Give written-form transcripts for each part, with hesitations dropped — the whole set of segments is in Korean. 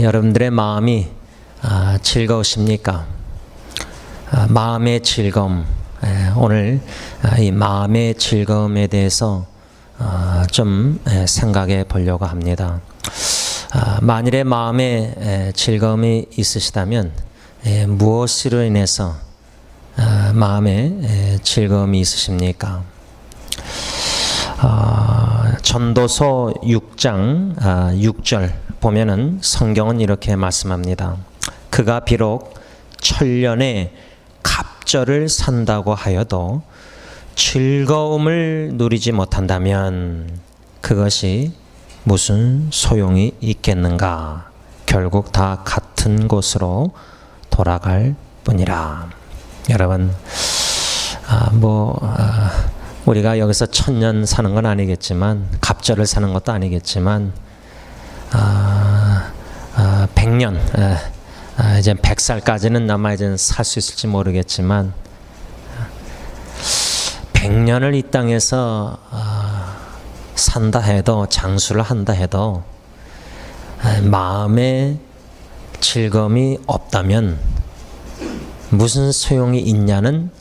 여러분들의 마음이 즐거우십니까? 마음의 즐거움, 오늘 이 마음의 즐거움에 대해서 좀 생각해 보려고 합니다. 만일에 마음에 즐거움이 있으시다면 무엇으로 인해서 마음에 즐거움이 있으십니까? 전도서 6장 6절 보면은 성경은 이렇게 말씀합니다. 그가 비록 천년의 갑절을 산다고 하여도 즐거움을 누리지 못한다면 그것이 무슨 소용이 있겠는가? 결국 다 같은 곳으로 돌아갈 뿐이라. 여러분, 우리가 여기서 천년 사는 건 아니겠지만, 갑절을 사는 것도 아니겠지만, 100년, 이제 100살까지는 아마 이제 살 수 있을지 모르겠지만, 100년을 이 땅에서 산다 해도, 장수를 한다 해도, 마음에 즐거움이 없다면 무슨 소용이 있냐는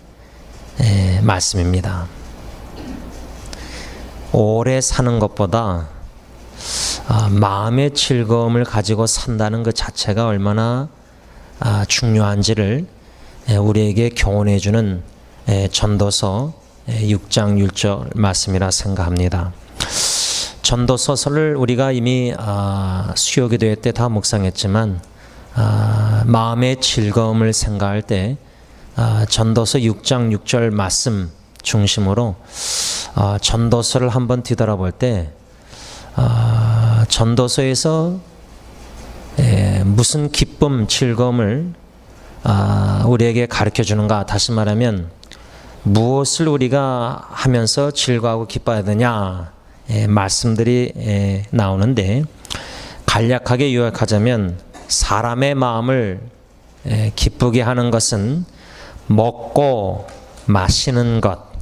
말씀입니다. 오래 사는 것보다 마음의 즐거움을 가지고 산다는 그 자체가 얼마나 중요한지를 우리에게 교훈해 주는 전도서 6장 6절 말씀이라 생각합니다. 전도서를 우리가 이미 수요기도회 때 다 묵상했지만 마음의 즐거움을 생각할 때 전도서 6장 6절 말씀 중심으로 전도서를 한번 뒤돌아볼 때 전도서에서 무슨 기쁨, 즐거움을 우리에게 가르쳐 주는가? 다시 말하면 무엇을 우리가 하면서 즐거워하고 기뻐해야 되냐? 말씀들이 나오는데 간략하게 요약하자면 사람의 마음을 기쁘게 하는 것은 먹고 마시는 것,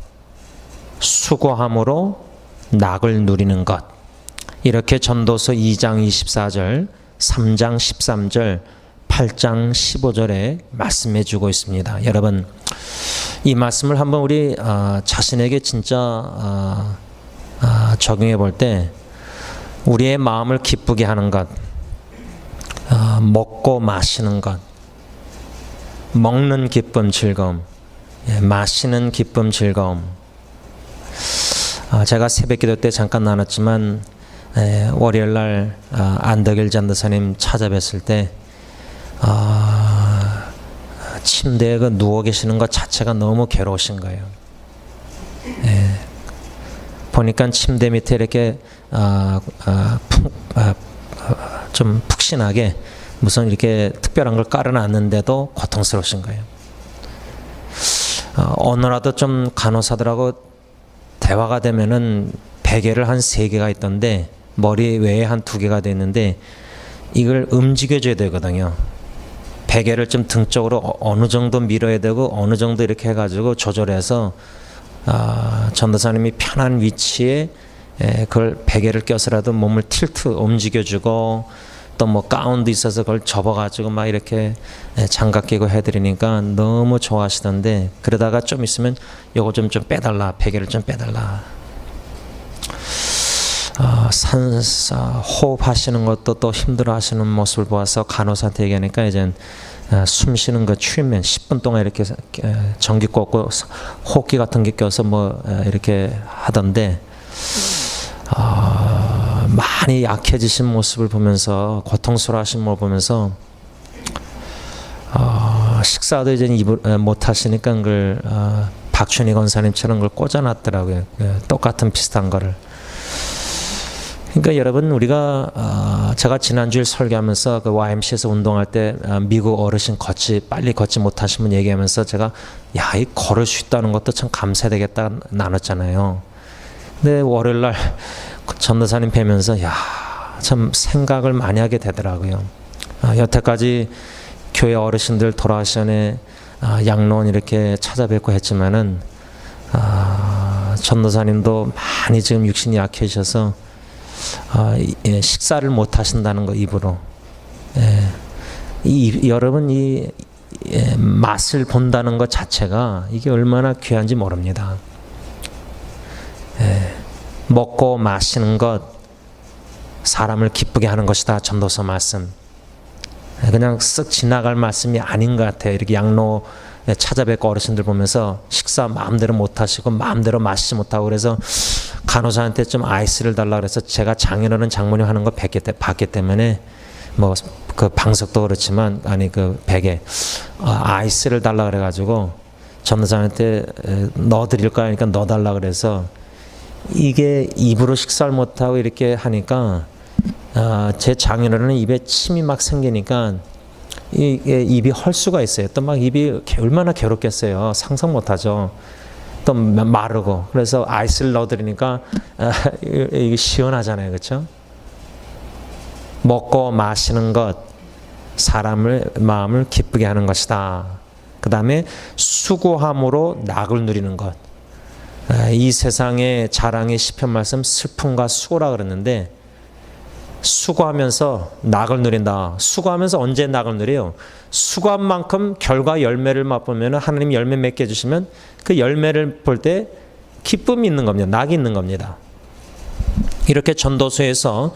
수고함으로 낙을 누리는 것. 이렇게 전도서 2장 24절, 3장 13절, 8장 15절에 말씀해 주고 있습니다. 여러분, 이 말씀을 한번 우리 자신에게 진짜 적용해 볼 때 우리의 마음을 기쁘게 하는 것, 먹고 마시는 것, 먹는 기쁨, 즐거움, 마시는 기쁨, 즐거움. 제가 새벽기도 때 잠깐 나눴지만 월요일날 안덕일 전도사님 찾아뵀을 때 침대에 누워 계시는 것 자체가 너무 괴로우신 거예요. 보니까 침대 밑에 이렇게 좀 푹신하게 무슨 이렇게 특별한 걸 깔아놨는데도 고통스러우신 거예요. 어느라도 좀 간호사들하고 대화가 되면은 베개를 한 3개가 있던데 머리 외에 한 2개가 됐는데 이걸 움직여줘야 되거든요. 베개를 좀 등 쪽으로 어느 정도 밀어야 되고 어느 정도 이렇게 해가지고 조절해서 전도사님이 편한 위치에 그걸 베개를 껴서라도 몸을 틸트 움직여주고 또 뭐 가운도 있어서 그걸 접어가지고 막 이렇게 장갑 끼고 해드리니까 너무 좋아하시던데 그러다가 좀 있으면 요거 좀 빼달라, 베개를 좀 빼달라. 호흡하시는 것도 또 힘들어하시는 모습을 보아서 간호사한테 얘기하니까 이제 숨 쉬는 거 추이면 10분 동안 이렇게 전기 꽂고 호흡기 같은 게 껴서 뭐 이렇게 하던데 많이 약해지신 모습을 보면서 고통스러워하신 모습을 보면서 식사도 이제 못 하시니까 그걸 박춘희 권사님처럼 그걸 꽂아놨더라고요. 똑같은 비슷한 거를. 그러니까 여러분 우리가 제가 지난주에 설교하면서 그 YMCA에서 운동할 때 미국 어르신 빨리 걷지 못하신 분 얘기하면서 제가 이 걸을 수 있다는 것도 참 감사되겠다 나눴잖아요. 근데 월요일날 전도사님 뵈면서 참 생각을 많이 하게 되더라고요. 여태까지 교회 어르신들 돌아가시 전에 양로원 이렇게 찾아뵙고 했지만은 전도사님도 많이 지금 육신이 약해지셔서 식사를 못 하신다는 거 입으로. 여러분 이 맛을 본다는 것 자체가 이게 얼마나 귀한지 모릅니다. 먹고 마시는 것 사람을 기쁘게 하는 것이다. 전도서 말씀. 그냥 쓱 지나갈 말씀이 아닌 것 같아요. 이렇게 양로 찾아뵙고 어르신들 보면서 식사 마음대로 못 하시고 마음대로 마시지 못하고 그래서 간호사한테 좀 아이스를 달라 그래서 제가 장인어른 장모님 하는 거 봤기 때문에 뭐 그 방석도 그렇지만 그 베개 아이스를 달라 그래가지고 전도사한테 넣어드릴까 하니까 넣어달라 그래서 이게 입으로 식사를 못하고 이렇게 하니까 제 장인어른은 입에 침이 막 생기니까 이게 입이 헐 수가 있어요. 또 막 입이 얼마나 괴롭겠어요. 상상 못하죠. 또 마르고 그래서 아이스를 넣어드리니까 이게 시원하잖아요, 그렇죠? 먹고 마시는 것 사람을 마음을 기쁘게 하는 것이다. 그 다음에 수고함으로 낙을 누리는 것. 이 세상의 자랑의 시편 말씀 슬픔과 수고라 그랬는데 수고하면서 낙을 누린다. 수고하면서 언제 낙을 누려요? 수고한 만큼 결과 열매를 맛보면 하나님 열매 맺게 해주시면 그 열매를 볼 때 기쁨이 있는 겁니다. 낙이 있는 겁니다. 이렇게 전도서에서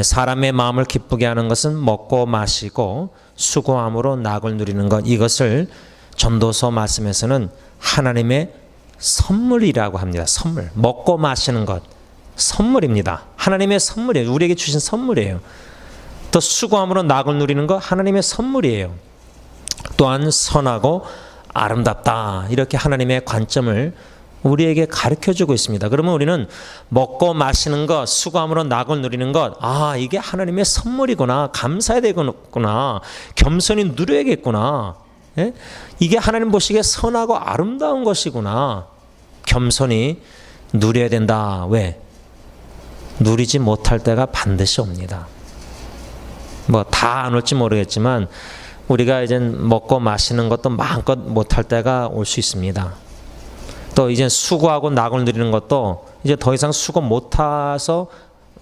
사람의 마음을 기쁘게 하는 것은 먹고 마시고 수고함으로 낙을 누리는 것, 이것을 전도서 말씀에서는 하나님의 선물이라고 합니다. 선물. 먹고 마시는 것 선물입니다. 하나님의 선물이에요. 우리에게 주신 선물이에요. 또 수고함으로 낙을 누리는 것 하나님의 선물이에요. 또한 선하고 아름답다. 이렇게 하나님의 관점을 우리에게 가르쳐주고 있습니다. 그러면 우리는 먹고 마시는 것, 수고함으로 낙을 누리는 것, 이게 하나님의 선물이구나, 감사해야 되겠구나, 겸손히 누려야겠구나. 이게 하나님 보시기에 선하고 아름다운 것이구나. 겸손히 누려야 된다. 왜? 누리지 못할 때가 반드시 옵니다. 뭐 다 안 올지 모르겠지만 우리가 이제 먹고 마시는 것도 마음껏 못할 때가 올 수 있습니다. 또 이제 수고하고 낙을 누리는 것도 이제 더 이상 수고 못해서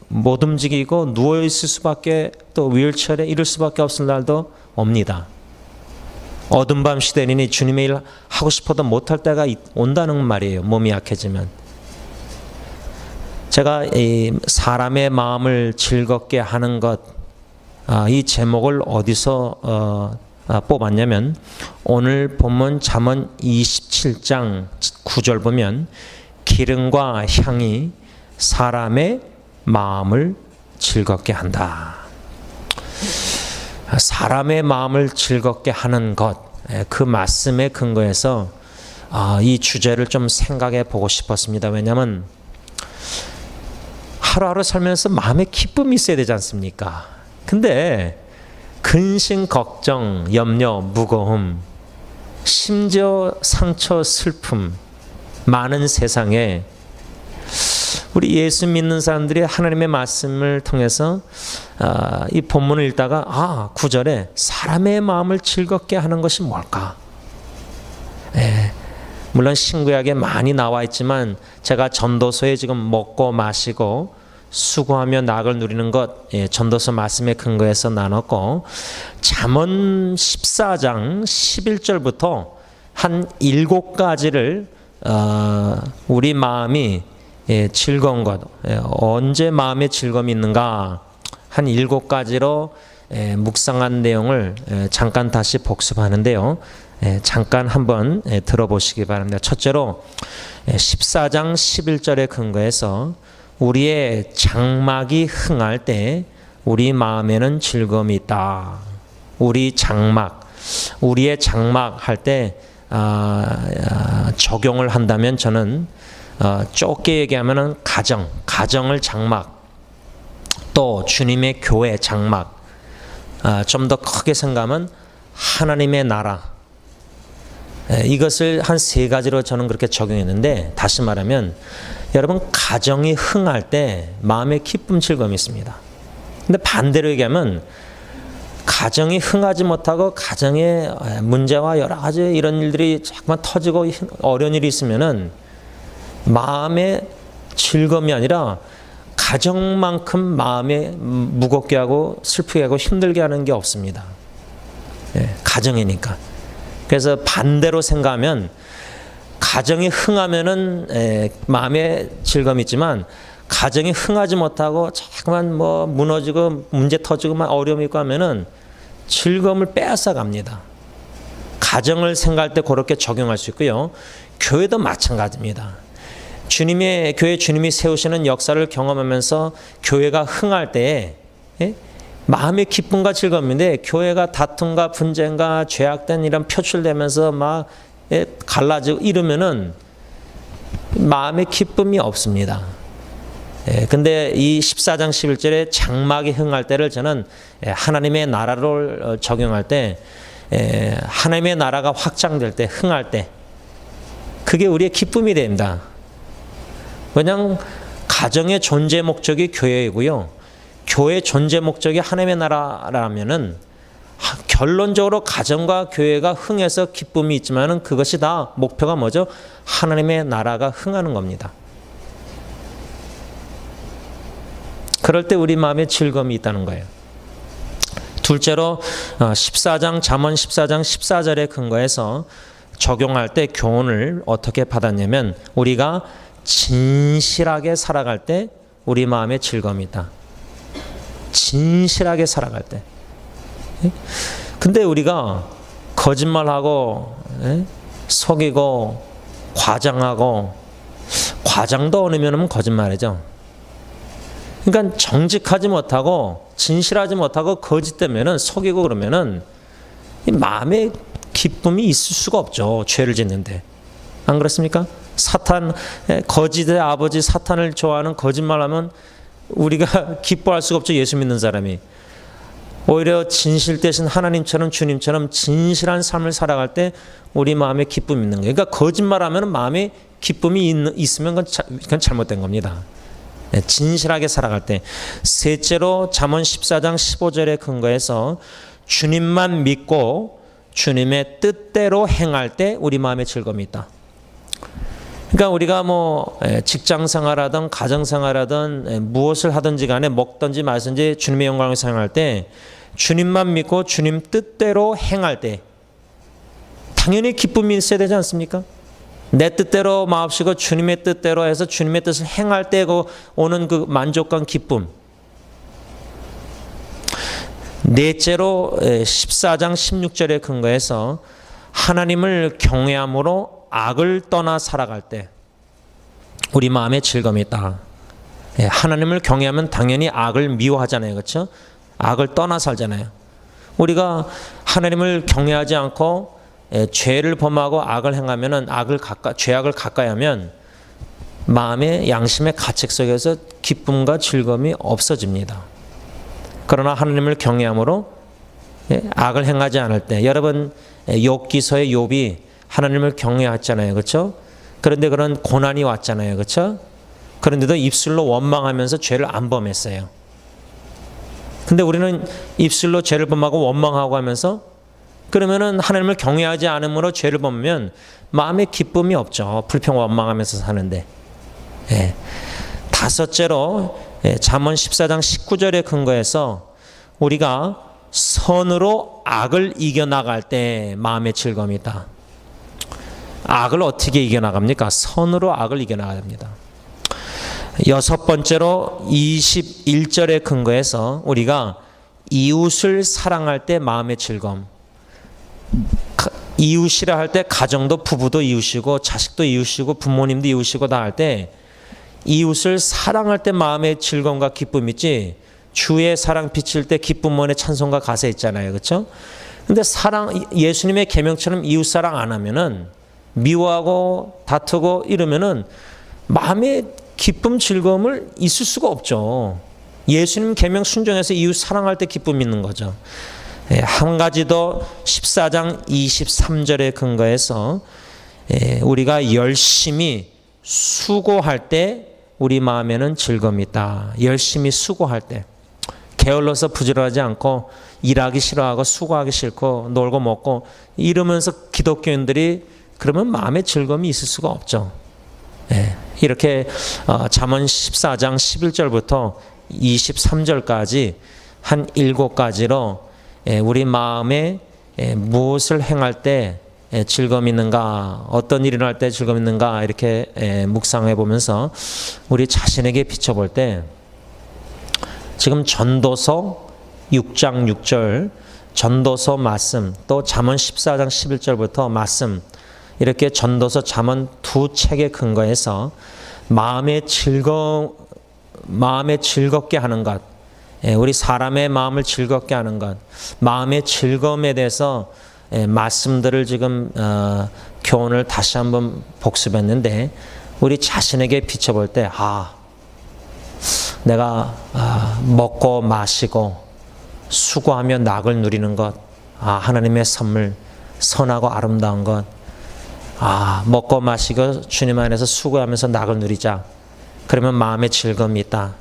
못 움직이고 누워있을 수밖에, 또 휠체어에 이를 수밖에 없을 날도 옵니다. 어둠 밤 시대니 주님의 일 하고 싶어도 못할 때가 온다는 말이에요. 몸이 약해지면. 제가 이 사람의 마음을 즐겁게 하는 것, 이 제목을 어디서 뽑았냐면 오늘 본문 잠언 27장 9절 보면 기름과 향이 사람의 마음을 즐겁게 한다. 사람의 마음을 즐겁게 하는 것, 그 말씀에 근거해서 이 주제를 좀 생각해 보고 싶었습니다. 왜냐하면 하루하루 살면서 마음에 기쁨이 있어야 되지 않습니까? 근데 근심, 걱정, 염려, 무거움, 심지어 상처, 슬픔 많은 세상에 우리 예수 믿는 사람들이 하나님의 말씀을 통해서 이 본문을 읽다가 9절에 사람의 마음을 즐겁게 하는 것이 뭘까? 물론 신구약에 많이 나와 있지만 제가 전도서에 지금 먹고 마시고 수고하며 낙을 누리는 것, 전도서 말씀에 근거해서 나눴고 잠언 14장 11절부터 한 7가지를 우리 마음이 즐거운 것, 언제 마음에 즐거움이 있는가 한 7가지로 묵상한 내용을 잠깐 다시 복습하는데요. 잠깐 한번 들어보시기 바랍니다. 첫째로 14장 11절에 근거해서 우리의 장막이 흥할 때 우리 마음에는 즐거움이 있다. 우리의 장막 할 때 적용을 한다면 저는 좁게 얘기하면은 가정을 장막, 또 주님의 교회 장막, 좀 더 크게 생각하면 하나님의 나라, 이것을 한 3가지로 저는 그렇게 적용했는데, 다시 말하면 여러분 가정이 흥할 때 마음에 기쁨, 즐거움이 있습니다. 근데 반대로 얘기하면 가정이 흥하지 못하고 가정에 문제와 여러 가지 이런 일들이 자꾸만 터지고 어려운 일이 있으면은 마음에 즐거움이 아니라 가정만큼 마음에 무겁게 하고 슬프게 하고 힘들게 하는 게 없습니다. 예, 가정이니까. 그래서 반대로 생각하면 가정이 흥하면은 마음에 즐거움이 있지만 가정이 흥하지 못하고 자꾸만 뭐 무너지고 문제 터지고 막 어려움이 있고 하면은 즐거움을 빼앗아 갑니다. 가정을 생각할 때 그렇게 적용할 수 있고요. 교회도 마찬가지입니다. 주님이 세우시는 역사를 경험하면서 교회가 흥할 때에 마음의 기쁨과 즐거움인데 교회가 다툼과 분쟁과 죄악된 이런 표출되면서 막 갈라지고 이러면은 마음의 기쁨이 없습니다. 근데 이 14장 11절에 장막이 흥할 때를 저는 하나님의 나라를 적용할 때 하나님의 나라가 확장될 때 흥할 때 그게 우리의 기쁨이 됩니다. 그냥 가정의 존재 목적이 교회이고요. 교회의 존재 목적이 하나님의 나라라면은 결론적으로 가정과 교회가 흥해서 기쁨이 있지만은 그것이 다 목표가 뭐죠? 하나님의 나라가 흥하는 겁니다. 그럴 때 우리 마음에 즐거움이 있다는 거예요. 둘째로 14장 잠언 14장 14절에 근거해서 적용할 때 교훈을 어떻게 받았냐면 우리가 진실하게 살아갈 때 우리 마음에 즐거움이 있다. 진실하게 살아갈 때. 근데 우리가 거짓말하고 속이고 과장하고 과장도 어느 면은 거짓말이죠. 그러니까 정직하지 못하고 진실하지 못하고 거짓되면은 속이고 그러면은 마음에 기쁨이 있을 수가 없죠. 죄를 짓는데. 안 그렇습니까? 사탄, 거짓의 아버지 사탄을 좋아하는 거짓말하면 우리가 기뻐할 수가 없죠. 예수 믿는 사람이. 오히려 진실 대신 하나님처럼 주님처럼 진실한 삶을 살아갈 때 우리 마음에 기쁨이 있는 거예요. 그러니까 거짓말하면 마음에 기쁨이 있으면 그건 잘못된 겁니다. 진실하게 살아갈 때. 셋째로 잠언 14장 15절에 근거해서 주님만 믿고 주님의 뜻대로 행할 때 우리 마음에 즐거움이 있다. 그러니까 우리가 뭐 직장 생활하든 가정 생활하든 무엇을 하든지 간에 먹든지 마든지 주님의 영광을 사용할 때 주님만 믿고 주님 뜻대로 행할 때 당연히 기쁨이 있어야 되지 않습니까? 내 뜻대로 마옵시고 주님의 뜻대로 해서 주님의 뜻을 행할 때 오는 그 만족감 기쁨. 넷째로 14장 16절에 근거해서 하나님을 경외함으로 악을 떠나 살아갈 때 우리 마음에 즐거움이 있다. 하나님을 경외하면 당연히 악을 미워하잖아요. 그렇죠? 악을 떠나 살잖아요. 우리가 하나님을 경외하지 않고 죄를 범하고 악을 행하면은 죄악을 가까이 하면 마음의 양심의 가책 속에서 기쁨과 즐거움이 없어집니다. 그러나 하나님을 경외함으로 악을 행하지 않을 때 여러분 욥기서의 욥이 하나님을 경외했잖아요. 그렇죠? 그런데 그런 고난이 왔잖아요. 그렇죠? 그런데도 입술로 원망하면서 죄를 안 범했어요. 근데 우리는 입술로 죄를 범하고 원망하고 하면서 그러면은 하나님을 경외하지 않음으로 죄를 범하면 마음에 기쁨이 없죠. 불평 원망하면서 사는데. 다섯째로 잠언 14장 19절에 근거해서 우리가 선으로 악을 이겨나갈 때 마음에 즐거움이 있다. 악을 어떻게 이겨나갑니까? 선으로 악을 이겨나가야 됩니다. 여섯 번째로 21절에 근거해서 우리가 이웃을 사랑할 때 마음의 즐거움. 이웃이라 할 때 가정도 부부도 이웃이고 자식도 이웃이고 부모님도 이웃이고 다 할 때 이웃을 사랑할 때 마음의 즐거움과 기쁨이 있지 주의 사랑 비칠 때 기쁨 원의 찬송과 가사 있잖아요. 그렇죠? 근데 예수님의 계명처럼 이웃 사랑 안 하면은 미워하고 다투고 이러면은 마음의 기쁨 즐거움을 있을 수가 없죠. 예수님 계명 순종해서 이웃 사랑할 때 기쁨이 있는 거죠. 한 가지 더 14장 23절에 근거해서 우리가 열심히 수고할 때 우리 마음에는 즐거움이 있다. 열심히 수고할 때 게을러서 부지런하지 않고 일하기 싫어하고 수고하기 싫고 놀고 먹고 이러면서 기독교인들이 그러면 마음에 즐거움이 있을 수가 없죠. 이렇게 잠언 14장 11절부터 23절까지 한 7가지로 우리 마음에 무엇을 행할 때 즐거움이 있는가, 어떤 일이 일어날 때 즐거움이 있는가 이렇게 묵상해 보면서 우리 자신에게 비춰볼 때 지금 전도서 6장 6절, 전도서 말씀, 또 잠언 14장 11절부터 말씀, 이렇게 전도서 잠언 두 책에 근거해서 마음에 즐겁게 하는 것, 우리 사람의 마음을 즐겁게 하는 것, 마음의 즐거움에 대해서 말씀들을 지금 교훈을 다시 한번 복습했는데 우리 자신에게 비춰볼 때 내가 먹고 마시고 수고하며 낙을 누리는 것, 하나님의 선물, 선하고 아름다운 것, 먹고 마시고 주님 안에서 수고하면서 낙을 누리자. 그러면 마음에 즐거움이 있다.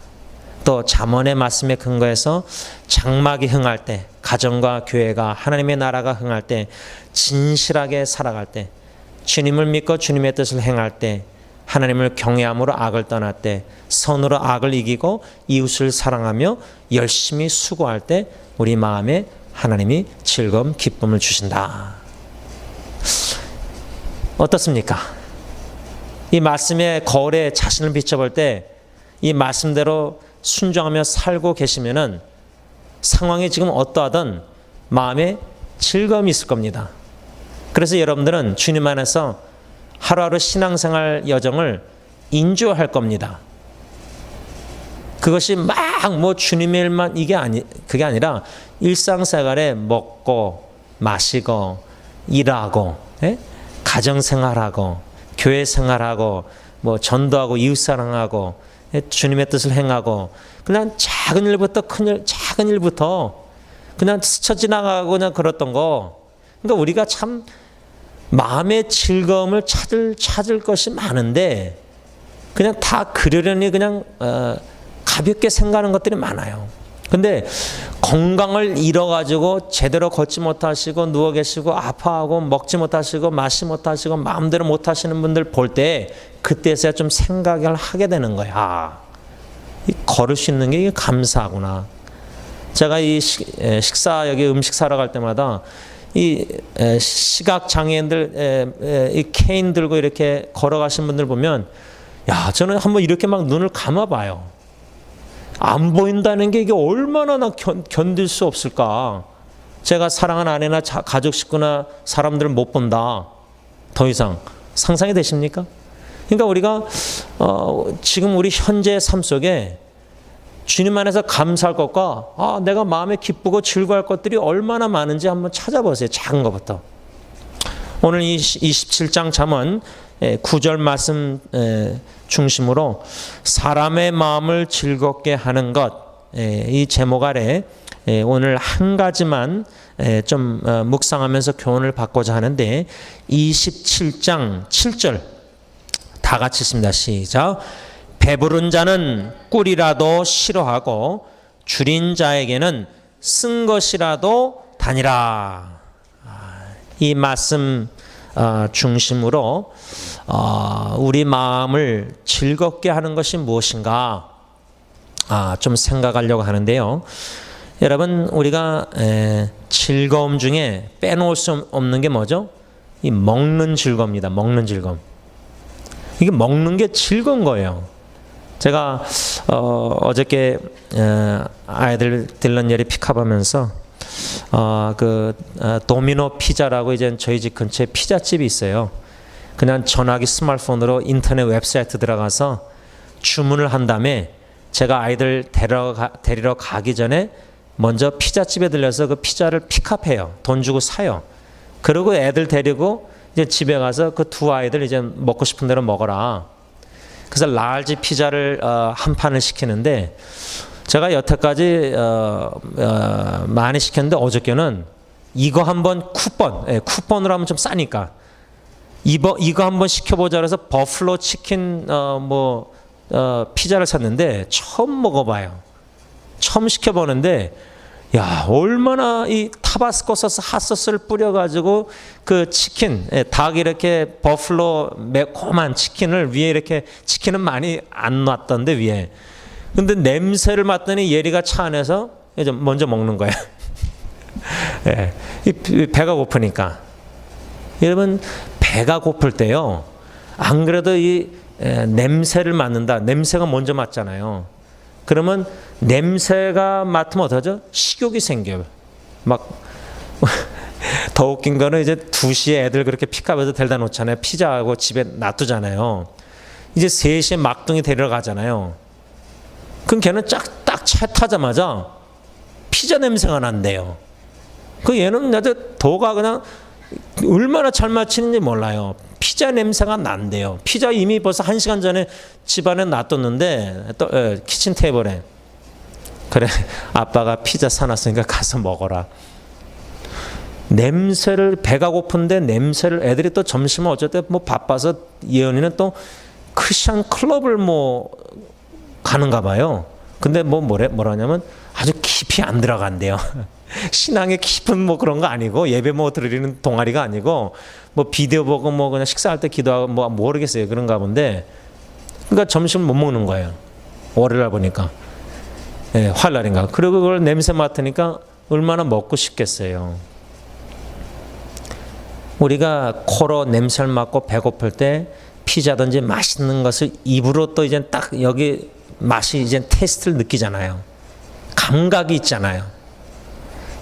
또 잠언의 말씀에 근거해서 장막이 흥할 때, 가정과 교회가 하나님의 나라가 흥할 때, 진실하게 살아갈 때, 주님을 믿고 주님의 뜻을 행할 때, 하나님을 경외함으로 악을 떠날 때, 선으로 악을 이기고 이웃을 사랑하며 열심히 수고할 때 우리 마음에 하나님이 즐거움, 기쁨을 주신다. 어떻습니까? 이 말씀의 거울에 자신을 비춰볼 때 이 말씀대로 순종하며 살고 계시면은 상황이 지금 어떠하든 마음에 즐거움이 있을 겁니다. 그래서 여러분들은 주님 안에서 하루하루 신앙생활 여정을 인조할 겁니다. 그것이 막 뭐 주님의 일만 그게 아니라 일상생활에 먹고 마시고 일하고 가정생활하고 교회생활하고 뭐 전도하고 이웃사랑하고 주님의 뜻을 행하고 그냥 작은 일부터 작은 일부터 그냥 스쳐 지나가고 그냥 그랬던 거. 그러니까 우리가 참 마음의 즐거움을 찾을 것이 많은데 그냥 다 그러려니 그냥 가볍게 생각하는 것들이 많아요. 근데 건강을 잃어가지고 제대로 걷지 못하시고 누워 계시고 아파하고 먹지 못하시고 마시지 못하시고 마음대로 못하시는 분들 볼 때 그때서야 좀 생각을 하게 되는 거야. 걸을 수 있는 게 이게 감사하구나. 제가 이 식사 여기 음식 사러 갈 때마다 이 시각 장애인들 이 케인 들고 이렇게 걸어가신 분들 보면 저는 한번 이렇게 막 눈을 감아봐요. 안 보인다는 게 이게 얼마나 견딜 수 없을까. 제가 사랑하는 아내나 가족 식구나 사람들을 못 본다. 더 이상 상상이 되십니까? 그러니까 우리가 지금 우리 현재의 삶 속에 주님 안에서 감사할 것과 내가 마음에 기쁘고 즐거워할 것들이 얼마나 많은지 한번 찾아보세요. 작은 것부터. 오늘 27장 잠언 9절 말씀 중심으로 사람의 마음을 즐겁게 하는 것, 이 제목 아래 오늘 한 가지만 좀 묵상하면서 교훈을 받고자 하는데 27장 7절 다 같이 읽습니다. 시작. 배부른 자는 꿀이라도 싫어하고 줄인 자에게는 쓴 것이라도 다니라. 이 말씀 중심으로 우리 마음을 즐겁게 하는 것이 무엇인가 좀 생각하려고 하는데요. 여러분 우리가 즐거움 중에 빼놓을 수 없는 게 뭐죠? 이 먹는 즐거움입니다. 먹는 즐거움. 이게 먹는 게 즐거운 거예요. 제가 어저께 아이들 딜런예리 픽업하면서 도미노 피자라고 이제 저희 집 근처에 피자집이 있어요. 그냥 전화기 스마트폰으로 인터넷 웹사이트 들어가서 주문을 한 다음에 제가 아이들 데리러 가기 전에 먼저 피자집에 들려서 그 피자를 픽업해요. 돈 주고 사요. 그리고 애들 데리고 이제 집에 가서 그 두 아이들 이제 먹고 싶은 대로 먹어라. 그래서 라지 피자를 한 판을 시키는데 제가 여태까지 많이 시켰는데 어저께는 이거 한번 쿠폰으로 하면 좀 싸니까 이거 한번 시켜보자 그래서 버플로 치킨 피자를 샀는데 처음 먹어봐요. 처음 시켜보는데 야, 얼마나 이 타바스코 소스, 핫소스를 뿌려가지고 그 치킨, 닭 이렇게 버플로 매콤한 치킨을 위에 이렇게 치킨은 많이 안 놨던데 위에. 근데 냄새를 맡더니 예리가 차 안에서 이제 먼저 먹는 거야. 예, 이 배가 고프니까. 여러분 배가 고플 때요. 안 그래도 이 냄새를 맡는다. 냄새가 먼저 맡잖아요. 그러면 냄새가 맡으면 어떡하죠? 식욕이 생겨요. 막 더 웃긴 거는 이제 2시에 애들 그렇게 픽업해서 데려다 놓잖아요. 피자하고 집에 놔두잖아요. 이제 3시에 막둥이 데리러 가잖아요. 그럼 걔는 딱 차 타자마자 피자 냄새가 난대요. 그 얘는 아주 도가 그냥 얼마나 잘 맞히는지 몰라요. 피자 냄새가 난대요. 피자 이미 벌써 1시간 전에 집안에 놔뒀는데 또 키친 테이블에. 그래, 아빠가 피자 사놨으니까 가서 먹어라. 냄새를, 배가 고픈데 냄새를, 애들이 또 점심은 어쨌든 뭐 바빠서 예언이는 또 크리스천 클럽을 뭐 가는가 봐요. 근데 뭐라냐면 아주 깊이 안 들어간대요. 신앙의 깊은 뭐 그런 거 아니고, 예배 뭐 드리는 동아리가 아니고, 뭐 비디오 보고 뭐 그냥 식사할 때 기도하고 뭐 모르겠어요. 그런가 본데, 그러니까 점심을 못 먹는 거예요. 월요일 보니까. 예, 화요일인가. 그리고 그걸 냄새 맡으니까 얼마나 먹고 싶겠어요. 우리가 코로 냄새를 맡고 배고플 때 피자든지 맛있는 것을 입으로 또 이제 딱 여기 맛이 이제 테스트를 느끼잖아요. 감각이 있잖아요.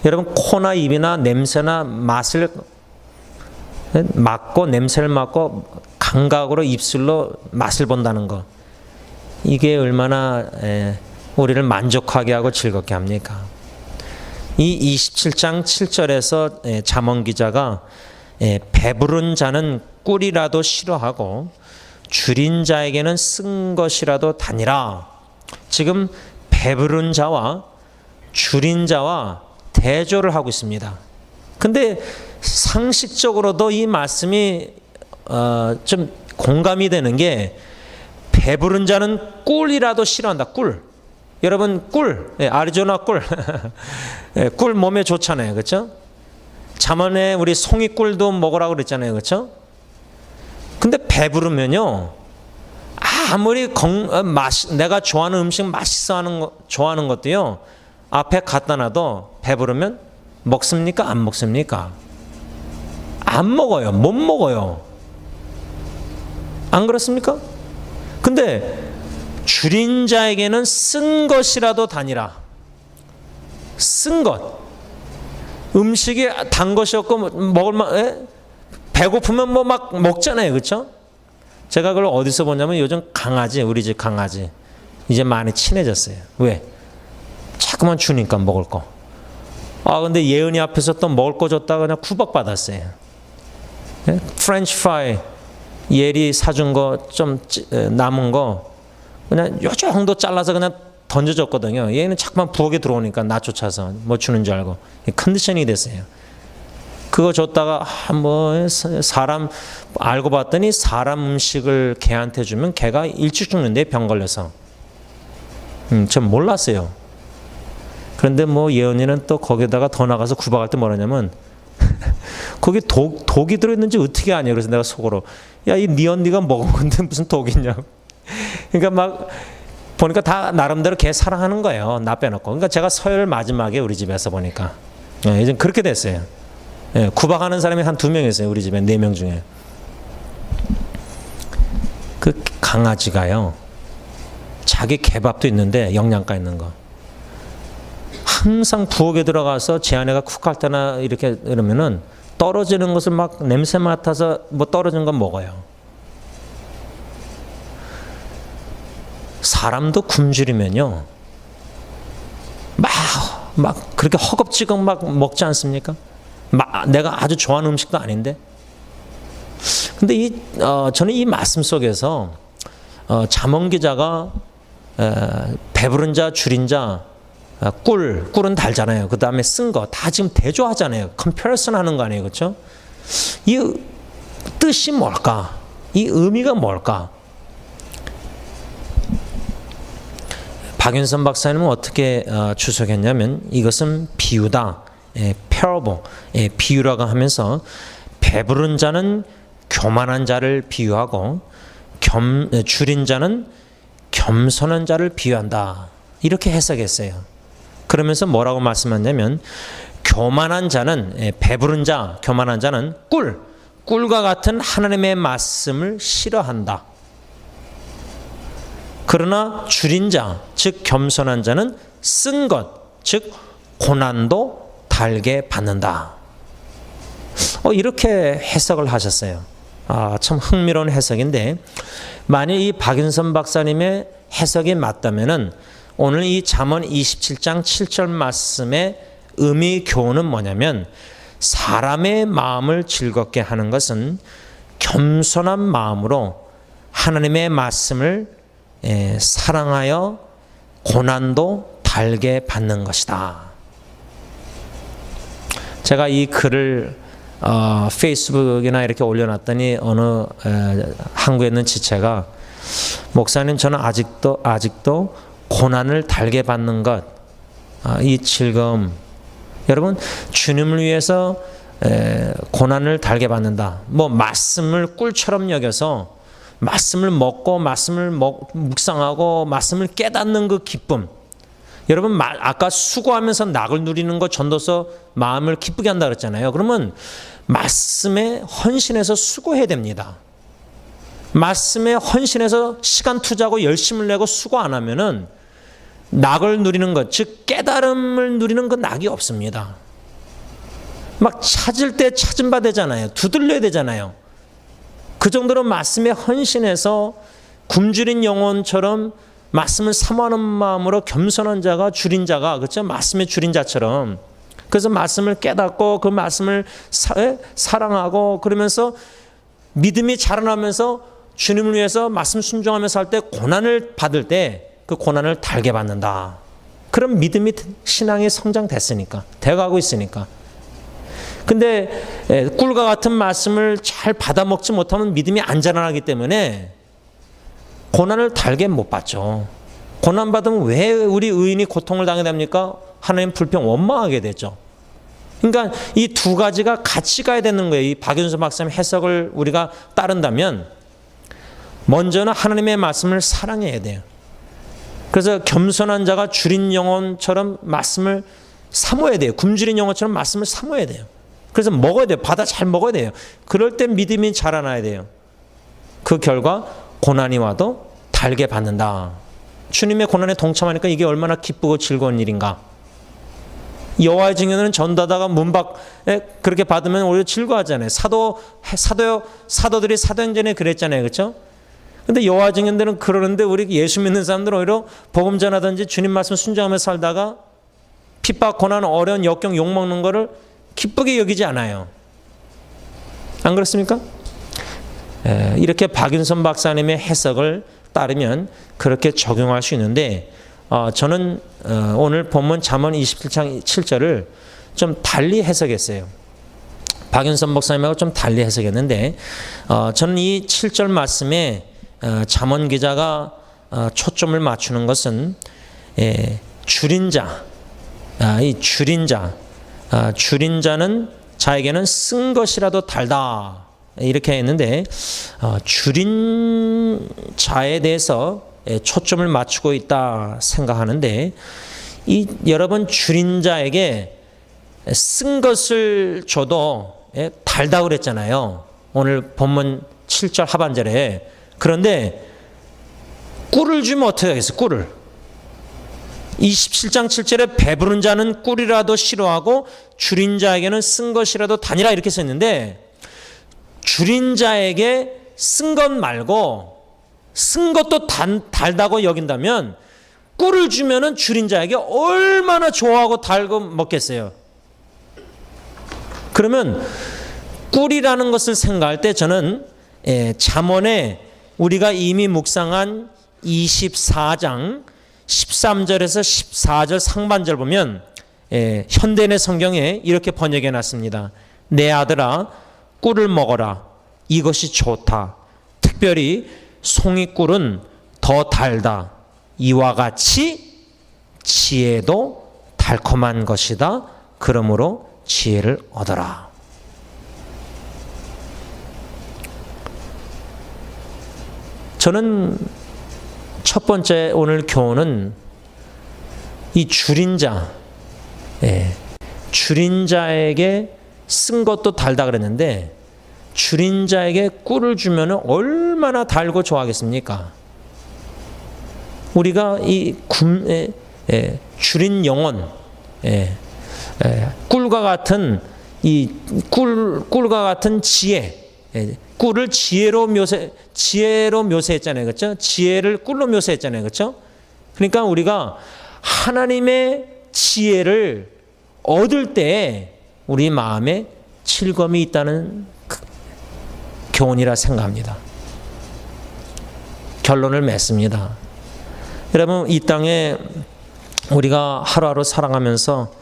여러분 코나 입이나 냄새나 맛을 맡고 냄새를 맡고 감각으로 입술로 맛을 본다는 거, 이게 얼마나 우리를 만족하게 하고 즐겁게 합니까? 이 27장 7절에서 잠언 기자가 배부른 자는 꿀이라도 싫어하고 줄인 자에게는 쓴 것이라도 다니라. 지금 배부른 자와 줄인 자와 대조를 하고 있습니다. 근데 상식적으로도 이 말씀이 좀 공감이 되는 게, 배부른 자는 꿀이라도 싫어한다. 꿀. 여러분 꿀, 아리조나 꿀. 꿀 몸에 좋잖아요. 그렇죠? 잠언에 우리 송이꿀도 먹으라고 그랬잖아요. 그렇죠? 근데 배부르면요, 아무리 내가 좋아하는 음식 맛있어 하는 거, 좋아하는 것도요, 앞에 갖다 놔도 배부르면 먹습니까? 안 먹습니까? 안 먹어요. 못 먹어요. 안 그렇습니까? 근데 줄인 자에게는 쓴 것이라도 다니라. 쓴 것. 음식이 단 것이 없고 먹을만, 배고프면 뭐 막 먹잖아요. 그렇죠? 제가 그걸 어디서 보냐면 요즘 강아지, 우리 집 강아지 이제 많이 친해졌어요. 왜? 자꾸만 주니까 먹을 거. 근데 예은이 앞에서 또 먹을 거 줬다가 그냥 구박받았어요. 프렌치 프라이 예리 사준 거 좀 남은 거 그냥 요 정도 잘라서 그냥 던져줬거든요. 얘는 자꾸만 부엌에 들어오니까 나 쫓아서 뭐 주는 줄 알고 컨디션이 됐어요. 그거 줬다가 뭐 사람 알고 봤더니 사람 음식을 개한테 주면 개가 일찍 죽는데, 병 걸려서. 전 몰랐어요. 그런데 뭐 예언이는 또 거기다가 더 나가서 구박할 때 뭐라냐면 거기 독이 들어있는지 어떻게 아냐. 그래서 내가 속으로, 야, 이 네 언니가 먹은 건데 무슨 독이 있냐고. 그러니까 막 보니까 다 나름대로 개 사랑하는 거예요. 나 빼놓고. 그러니까 제가 서열 마지막에 우리 집에서 보니까 이제 그렇게 됐어요. 구박하는 사람이 한 2명 있어요. 우리 집에 4명 중에. 그 강아지가요, 자기 개밥도 있는데 영양가 있는 거 항상 부엌에 들어가서 제 아내가 쿡할 때나 이렇게 이러면은 떨어지는 것을 막 냄새 맡아서 뭐 떨어진 건 먹어요. 사람도 굶주리면요, 막 그렇게 허겁지겁 막 먹지 않습니까? 내가 아주 좋아하는 음식도 아닌데. 근데 저는 이 말씀 속에서 잠언 기자가 배부른 자, 줄인 자, 꿀은 달잖아요. 그 다음에 쓴 거 다 지금 대조하잖아요. 컴패러슨 하는 거 아니에요. 그렇죠? 이 뜻이 뭘까? 이 의미가 뭘까? 박윤선 박사님은 어떻게 주석했냐면 이것은 비유다, parable, 비유라고 하면서 배부른 자는 교만한 자를 비유하고 줄인 자는 겸손한 자를 비유한다. 이렇게 해석했어요. 그러면서 뭐라고 말씀하냐면 교만한 자는 배부른 자, 교만한 자는 꿀과 같은 하나님의 말씀을 싫어한다. 그러나 줄인 자, 즉 겸손한 자는 쓴 것, 즉 고난도 달게 받는다. 이렇게 해석을 하셨어요. 참 흥미로운 해석인데 만약 이 박윤선 박사님의 해석이 맞다면은 오늘 이 잠언 27장 7절 말씀의 의미 교훈은 뭐냐면 사람의 마음을 즐겁게 하는 것은 겸손한 마음으로 하나님의 말씀을 사랑하여 고난도 달게 받는 것이다. 제가 이 글을 페이스북이나 이렇게 올려놨더니 어느 한국에 있는 지체가 목사님 저는 아직도 고난을 달게 받는 것, 이 즐거움, 여러분 주님을 위해서 고난을 달게 받는다. 말씀을 꿀처럼 여겨서 말씀을 먹고 말씀을 묵상하고 말씀을 깨닫는 그 기쁨. 여러분 아까 수고하면서 낙을 누리는 거 전도서 마음을 기쁘게 한다 그랬잖아요. 그러면 말씀에 헌신해서 수고해야 됩니다. 말씀에 헌신해서 시간 투자하고 열심을 내고 수고 안 하면은 낙을 누리는 것, 즉 깨달음을 누리는 그 낙이 없습니다. 막 찾을 때 찾은 바 되잖아요. 두들려야 되잖아요. 그 정도로 말씀에 헌신해서 굶주린 영혼처럼 말씀을 사모하는 마음으로 겸손한 자가 줄인 자가, 그렇죠? 말씀의 줄인 자처럼. 그래서 말씀을 깨닫고 그 말씀을 사랑하고 그러면서 믿음이 자라나면서 주님을 위해서 말씀 순종하면서 할 때 고난을 받을 때 그 고난을 달게 받는다. 그럼 믿음이 신앙이 성장됐으니까, 돼가고 있으니까. 근데 꿀과 같은 말씀을 잘 받아먹지 못하면 믿음이 안 자라나기 때문에 고난을 달게 못 받죠. 고난 받으면 왜 우리 의인이 고통을 당해야 됩니까? 하나님 불평 원망하게 되죠. 그러니까 이 두 가지가 같이 가야 되는 거예요. 이 박윤선 박사님 해석을 우리가 따른다면 먼저는 하나님의 말씀을 사랑해야 돼요. 그래서 겸손한 자가 줄인 영혼처럼 말씀을 사모해야 돼요. 굶주린 영혼처럼 말씀을 사모해야 돼요. 그래서 먹어야 돼요. 받아 잘 먹어야 돼요. 그럴 때 믿음이 자라나야 돼요. 그 결과 고난이 와도 달게 받는다. 주님의 고난에 동참하니까 이게 얼마나 기쁘고 즐거운 일인가. 여호와의 증인은 전도하다가 문밖에 그렇게 받으면 오히려 즐거워하잖아요. 사도들이 사도행전에 그랬잖아요. 그렇죠? 근데 여호와 증인들은 그러는데 우리 예수 믿는 사람들은 오히려 복음 전하든지 주님 말씀 순종하며 살다가 핍박, 고난, 어려운 역경, 욕먹는 거를 기쁘게 여기지 않아요. 안 그렇습니까? 이렇게 박윤선 박사님의 해석을 따르면 그렇게 적용할 수 있는데 저는 오늘 본문 잠언 27장 7절을 좀 달리 해석했어요. 박윤선 목사님하고 좀 달리 해석했는데 저는 이 7절 말씀에 잠언 기자가 초점을 맞추는 것은 줄인 자, 이 줄인 자는 자에게는 쓴 것이라도 달다 이렇게 했는데 줄인 자에 대해서 초점을 맞추고 있다 생각하는데 여러분 줄인 자에게 쓴 것을 줘도 달다고 그랬잖아요. 오늘 본문 7절 하반절에. 그런데 꿀을 주면 어떻게 하겠어요? 꿀을. 27장 7절에 배부른 자는 꿀이라도 싫어하고 줄인 자에게는 쓴 것이라도 다니라 이렇게 썼는데 줄인 자에게 쓴 것 말고 쓴 것도 달다고 여긴다면 꿀을 주면은 줄인 자에게 얼마나 좋아하고 달고 먹겠어요. 그러면 꿀이라는 것을 생각할 때 저는 잠언에 우리가 이미 묵상한 24장 13절에서 14절 상반절 보면 현대인의 성경에 이렇게 번역해 놨습니다. 내 아들아 꿀을 먹어라. 이것이 좋다. 특별히 송이꿀은 더 달다. 이와 같이 지혜도 달콤한 것이다. 그러므로 지혜를 얻어라. 저는 첫 번째 오늘 교훈은 이 줄인 자, 줄인 자에게 쓴 것도 달다 그랬는데 줄인 자에게 꿀을 주면 얼마나 달고 좋아하겠습니까? 우리가 이 줄인 영혼, 꿀과 같은 이 꿀과 같은 지혜, 꿀을 지혜로 묘사했잖아요, 그렇죠? 지혜를 꿀로 묘사했잖아요, 그렇죠? 그러니까 우리가 하나님의 지혜를 얻을 때 우리 마음에 즐거움이 있다는 교훈이라 생각합니다. 결론을 맺습니다. 여러분, 이 땅에 우리가 하루하루 살아가면서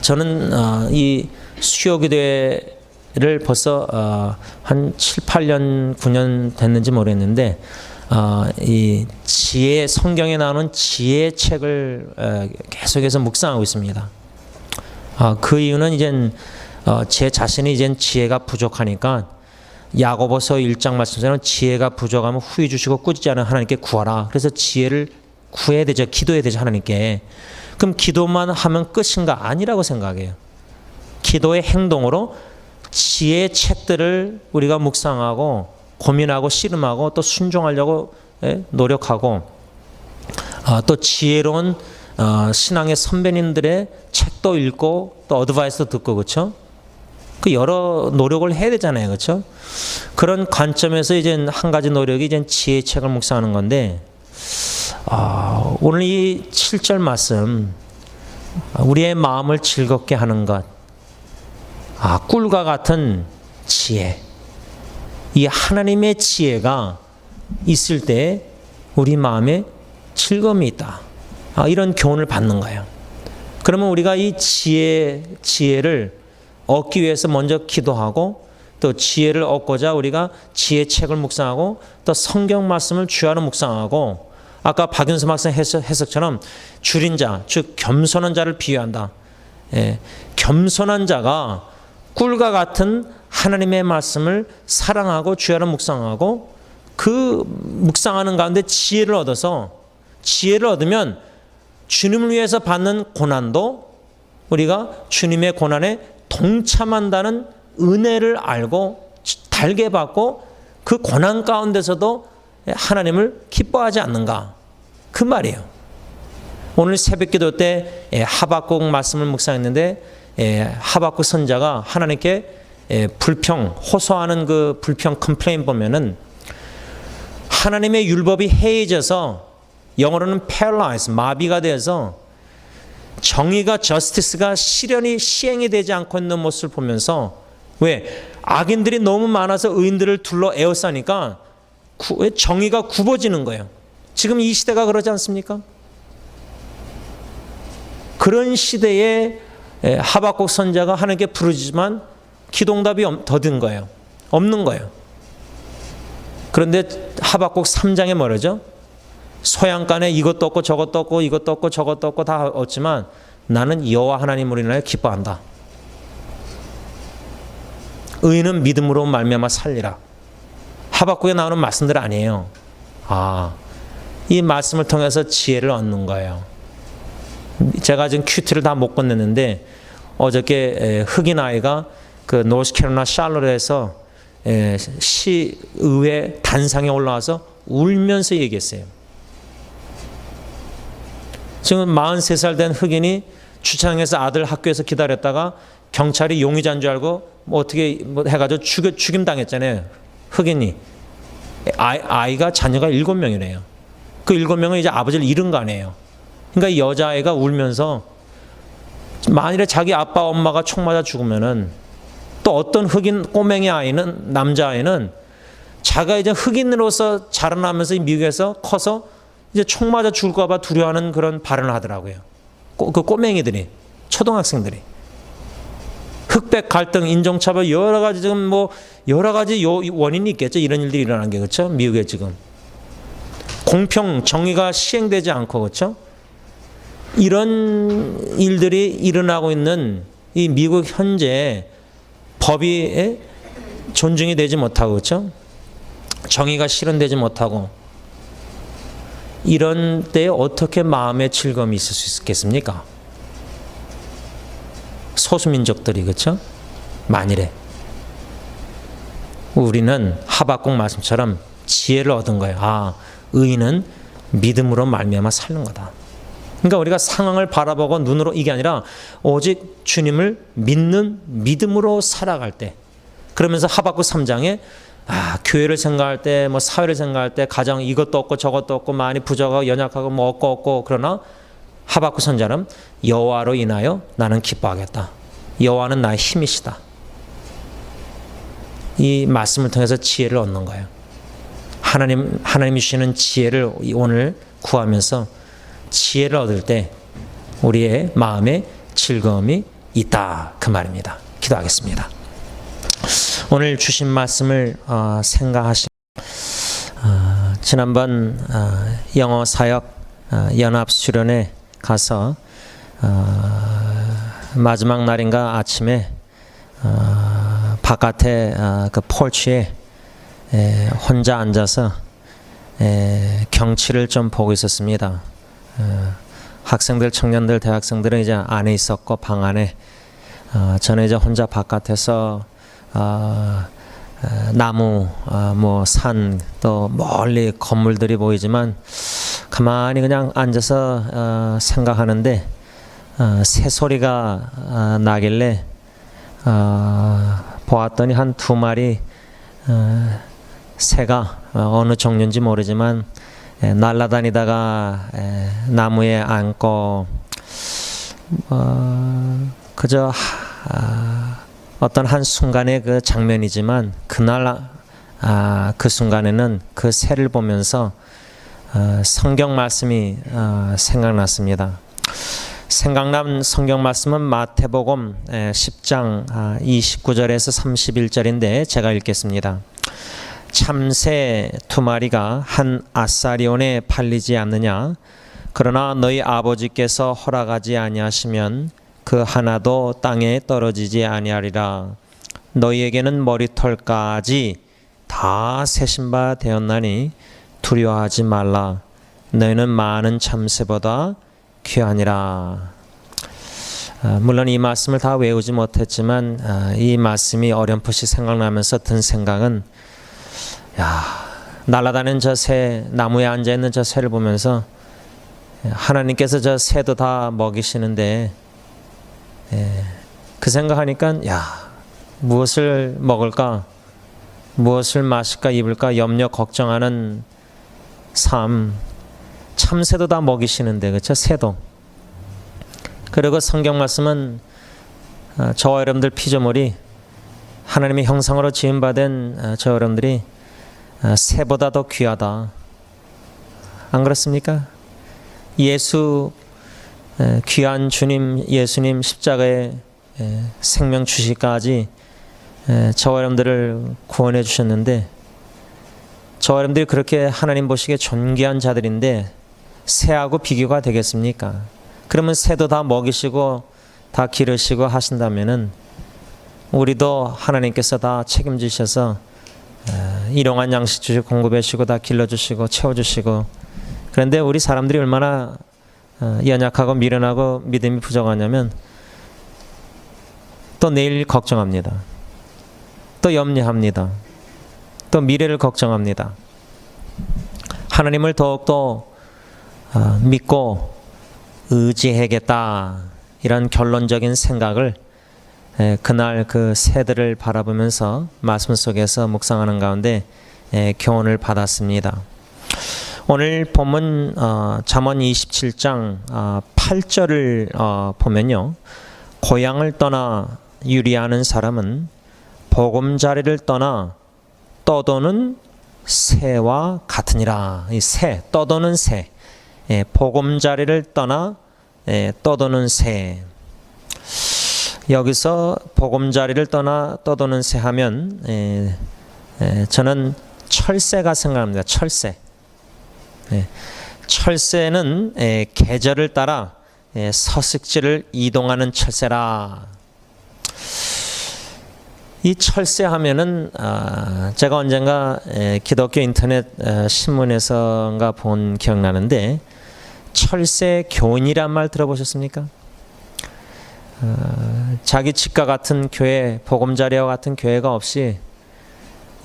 저는 이 수요기도회를 벌써 한 7, 8년, 9년 됐는지 모르겠는데 이 지혜, 성경에 나오는 지혜 책을 계속해서 묵상하고 있습니다. 그 이유는 이젠 제 자신이 이젠 지혜가 부족하니까 야고보서 1장 말씀처럼 지혜가 부족하면 후히 주시고 꾸짖지 않은 하나님께 구하라. 그래서 지혜를 구해야 되죠. 기도해야 되죠, 하나님께. 그럼 기도만 하면 끝인가? 아니라고 생각해요. 기도의 행동으로 지혜의 책들을 우리가 묵상하고 고민하고 씨름하고 또 순종하려고 노력하고 또 지혜로운 신앙의 선배님들의 책도 읽고 또 어드바이스도 듣고, 그렇죠? 그 여러 노력을 해야 되잖아요, 그렇죠? 그런 관점에서 이제 한 가지 노력이 이제 지혜 책을 묵상하는 건데 오늘 이 7절 말씀, 우리의 마음을 즐겁게 하는 것, 꿀과 같은 지혜, 이 하나님의 지혜가 있을 때 우리 마음에 즐거움이 있다. 이런 교훈을 받는 거예요. 그러면 우리가 이 지혜를 얻기 위해서 먼저 기도하고 또 지혜를 얻고자 우리가 지혜 책을 묵상하고 또 성경 말씀을 주야로 묵상하고 아까 박윤수 박사 해석처럼 줄인 자, 즉 겸손한 자를 비유한다. 겸손한 자가 꿀과 같은 하나님의 말씀을 사랑하고 주야로 묵상하고 그 묵상하는 가운데 지혜를 얻어서 지혜를 얻으면 주님을 위해서 받는 고난도 우리가 주님의 고난에 동참한다는 은혜를 알고 달게 받고 그 고난 가운데서도 하나님을 기뻐하지 않는가, 그 말이에요. 오늘 새벽기도 때 하박국 말씀을 묵상했는데 하박국 선자가 하나님께 호소하는 그 불평 컴플레인 보면은 하나님의 율법이 해이져서 영어로는 paralyzed, 마비가 되어서 정의가 저스티스가 실현이 시행이 되지 않고 있는 모습을 보면서 왜? 악인들이 너무 많아서 의인들을 둘러 에워싸니까 정의가 굽어지는 거예요. 지금 이 시대가 그러지 않습니까? 그런 시대에 하박국 선자가 하나님께 부르짖지만 기도응답이 더딘 거예요. 없는 거예요. 그런데 하박국 3장에 뭐라죠? 소양간에 이것도 없고 저것도 없고 이것도 없고 저것도 없고 다 없지만 나는 여호와 하나님으로 인하여 기뻐한다. 의인은 믿음으로 말미암아 살리라. 하박국에 나오는 말씀들 아니에요. 이 말씀을 통해서 지혜를 얻는 거예요. 제가 지금 큐티를 다 못 건넸는데 어저께 흑인 아이가 그 노스캐롤라이나 샬롯에서 시의회 단상에 올라와서 울면서 얘기했어요. 지금 43살 된 흑인이 주차장에서 아들 학교에서 기다렸다가 경찰이 용의자인 줄 알고 어떻게 해가지고 죽임 당했잖아요. 흑인이. 아이가 자녀가 7명이래요. 그 7명은 이제 아버지를 잃은 거 아니에요. 그러니까 이 여자아이가 울면서 만일에 자기 아빠 엄마가 총 맞아 죽으면은 또 어떤 흑인 꼬맹이 아이는, 남자아이는 자기가 이제 흑인으로서 자라나면서 미국에서 커서 이제 총 맞아 죽을까 봐 두려워하는 그런 발언을 하더라고요. 그 꼬맹이들이, 초등학생들이. 흑백 갈등, 인종차별 여러 가지 지금 여러 가지 원인이 있겠죠. 이런 일들이 일어난 게, 그렇죠? 미국에 지금 공평, 정의가 시행되지 않고, 그렇죠? 이런 일들이 일어나고 있는 이 미국 현재 법이 존중이 되지 못하고, 그렇죠? 정의가 실현되지 못하고, 이런 때에 어떻게 마음의 즐거움이 있을 수 있겠습니까? 소수민족들이, 그렇죠? 만일에 우리는 하박국 말씀처럼 지혜를 얻은 거예요. 아, 의인은 믿음으로 말미암아 사는 거다. 그러니까 우리가 상황을 바라보고 눈으로 이게 아니라 오직 주님을 믿는 믿음으로 살아갈 때, 그러면서 하박국 3장에 교회를 생각할 때, 뭐 사회를 생각할 때, 가정 이것도 없고 저것도 없고 많이 부족하고 연약하고 뭐 없고 그러나 하박국 선자는 여호와로 인하여 나는 기뻐하겠다. 여호와는 나의 힘이시다. 이 말씀을 통해서 지혜를 얻는 거예요. 하나님이 주시는 지혜를 오늘 구하면서 지혜를 얻을 때 우리의 마음에 즐거움이 있다, 그 말입니다. 기도하겠습니다. 오늘 주신 말씀을 생각하시. 지난번 영어 사역 연합 수련회 가서 마지막 날인가 아침에 바깥에 그 폴치에 혼자 앉아서 경치를 좀 보고 있었습니다. 학생들, 청년들, 대학생들은 이제 안에 있었고 방 안에, 저는 이제 혼자 바깥에서 나무, 뭐 산, 또 멀리 건물들이 보이지만 가만히 그냥 앉아서 생각하는데 새소리가 나길래 보았더니 한 2마리 새가 어느 종류인지 모르지만 날아다니다가 나무에 앉고 그저 어떤 한 순간의 그 장면이지만 그날 그 순간에는 그 새를 보면서 성경 말씀이 생각났습니다. 생각난 성경 말씀은 마태복음 10장 29절에서 31절인데 제가 읽겠습니다. 참새 2마리가 한 아사리온에 팔리지 않느냐? 그러나 너희 아버지께서 허락하지 아니하시면 그 하나도 땅에 떨어지지 아니하리라. 너희에게는 머리털까지 다 세신 바 되었나니 두려워하지 말라. 너희는 많은 참새보다 귀하니라. 물론 이 말씀을 다 외우지 못했지만 이 말씀이 어렴풋이 생각나면서 든 생각은, 날아다니는 저 새, 나무에 앉아있는 저 새를 보면서 하나님께서 저 새도 다 먹이시는데 그 생각하니까 무엇을 먹을까, 무엇을 마실까, 입을까 염려 걱정하는 삶, 참새도 다 먹이시는데, 그렇죠? 새도. 그리고 성경 말씀은 저와 여러분들 피조물이 하나님의 형상으로 지음받은 저 여러분들이 새보다 더 귀하다. 안 그렇습니까? 예수, 귀한 주님 예수님 십자가에 생명 주시기까지 저와 여러분들을 구원해 주셨는데, 저와 여러분들이 그렇게 하나님 보시기에 존귀한 자들인데 새하고 비교가 되겠습니까? 그러면 새도 다 먹이시고 다 기르시고 하신다면은 우리도 하나님께서 다 책임지셔서 일용할 양식 주시고 공급해 주시고 다 길러주시고 채워주시고, 그런데 우리 사람들이 얼마나 연약하고 미련하고 믿음이 부족하냐면 또 내일 걱정합니다. 또 염려합니다. 또 미래를 걱정합니다. 하나님을 더욱더 믿고 의지해야겠다, 이런 결론적인 생각을 그날 그 새들을 바라보면서 말씀 속에서 묵상하는 가운데 교훈을 받았습니다. 오늘 본문 잠언 27장 8절을 보면요, 고향을 떠나 유리하는 사람은 보금자리를 떠나 떠도는 새와 같으니라. 이 새, 떠도는 새, 보금자리를 떠나 떠도는 새. 여기서 보금자리를 떠나 떠도는 새 하면 저는 철새가 생각납니다. 철새. 철새는 계절을 따라 서식지를 이동하는 철새라. 이 철새하면은 제가 언젠가 기독교 인터넷 신문에서인가 본 기억나는데 철새 교인이란 말 들어보셨습니까? 자기 집과 같은 교회, 보금자리와 같은 교회가 없이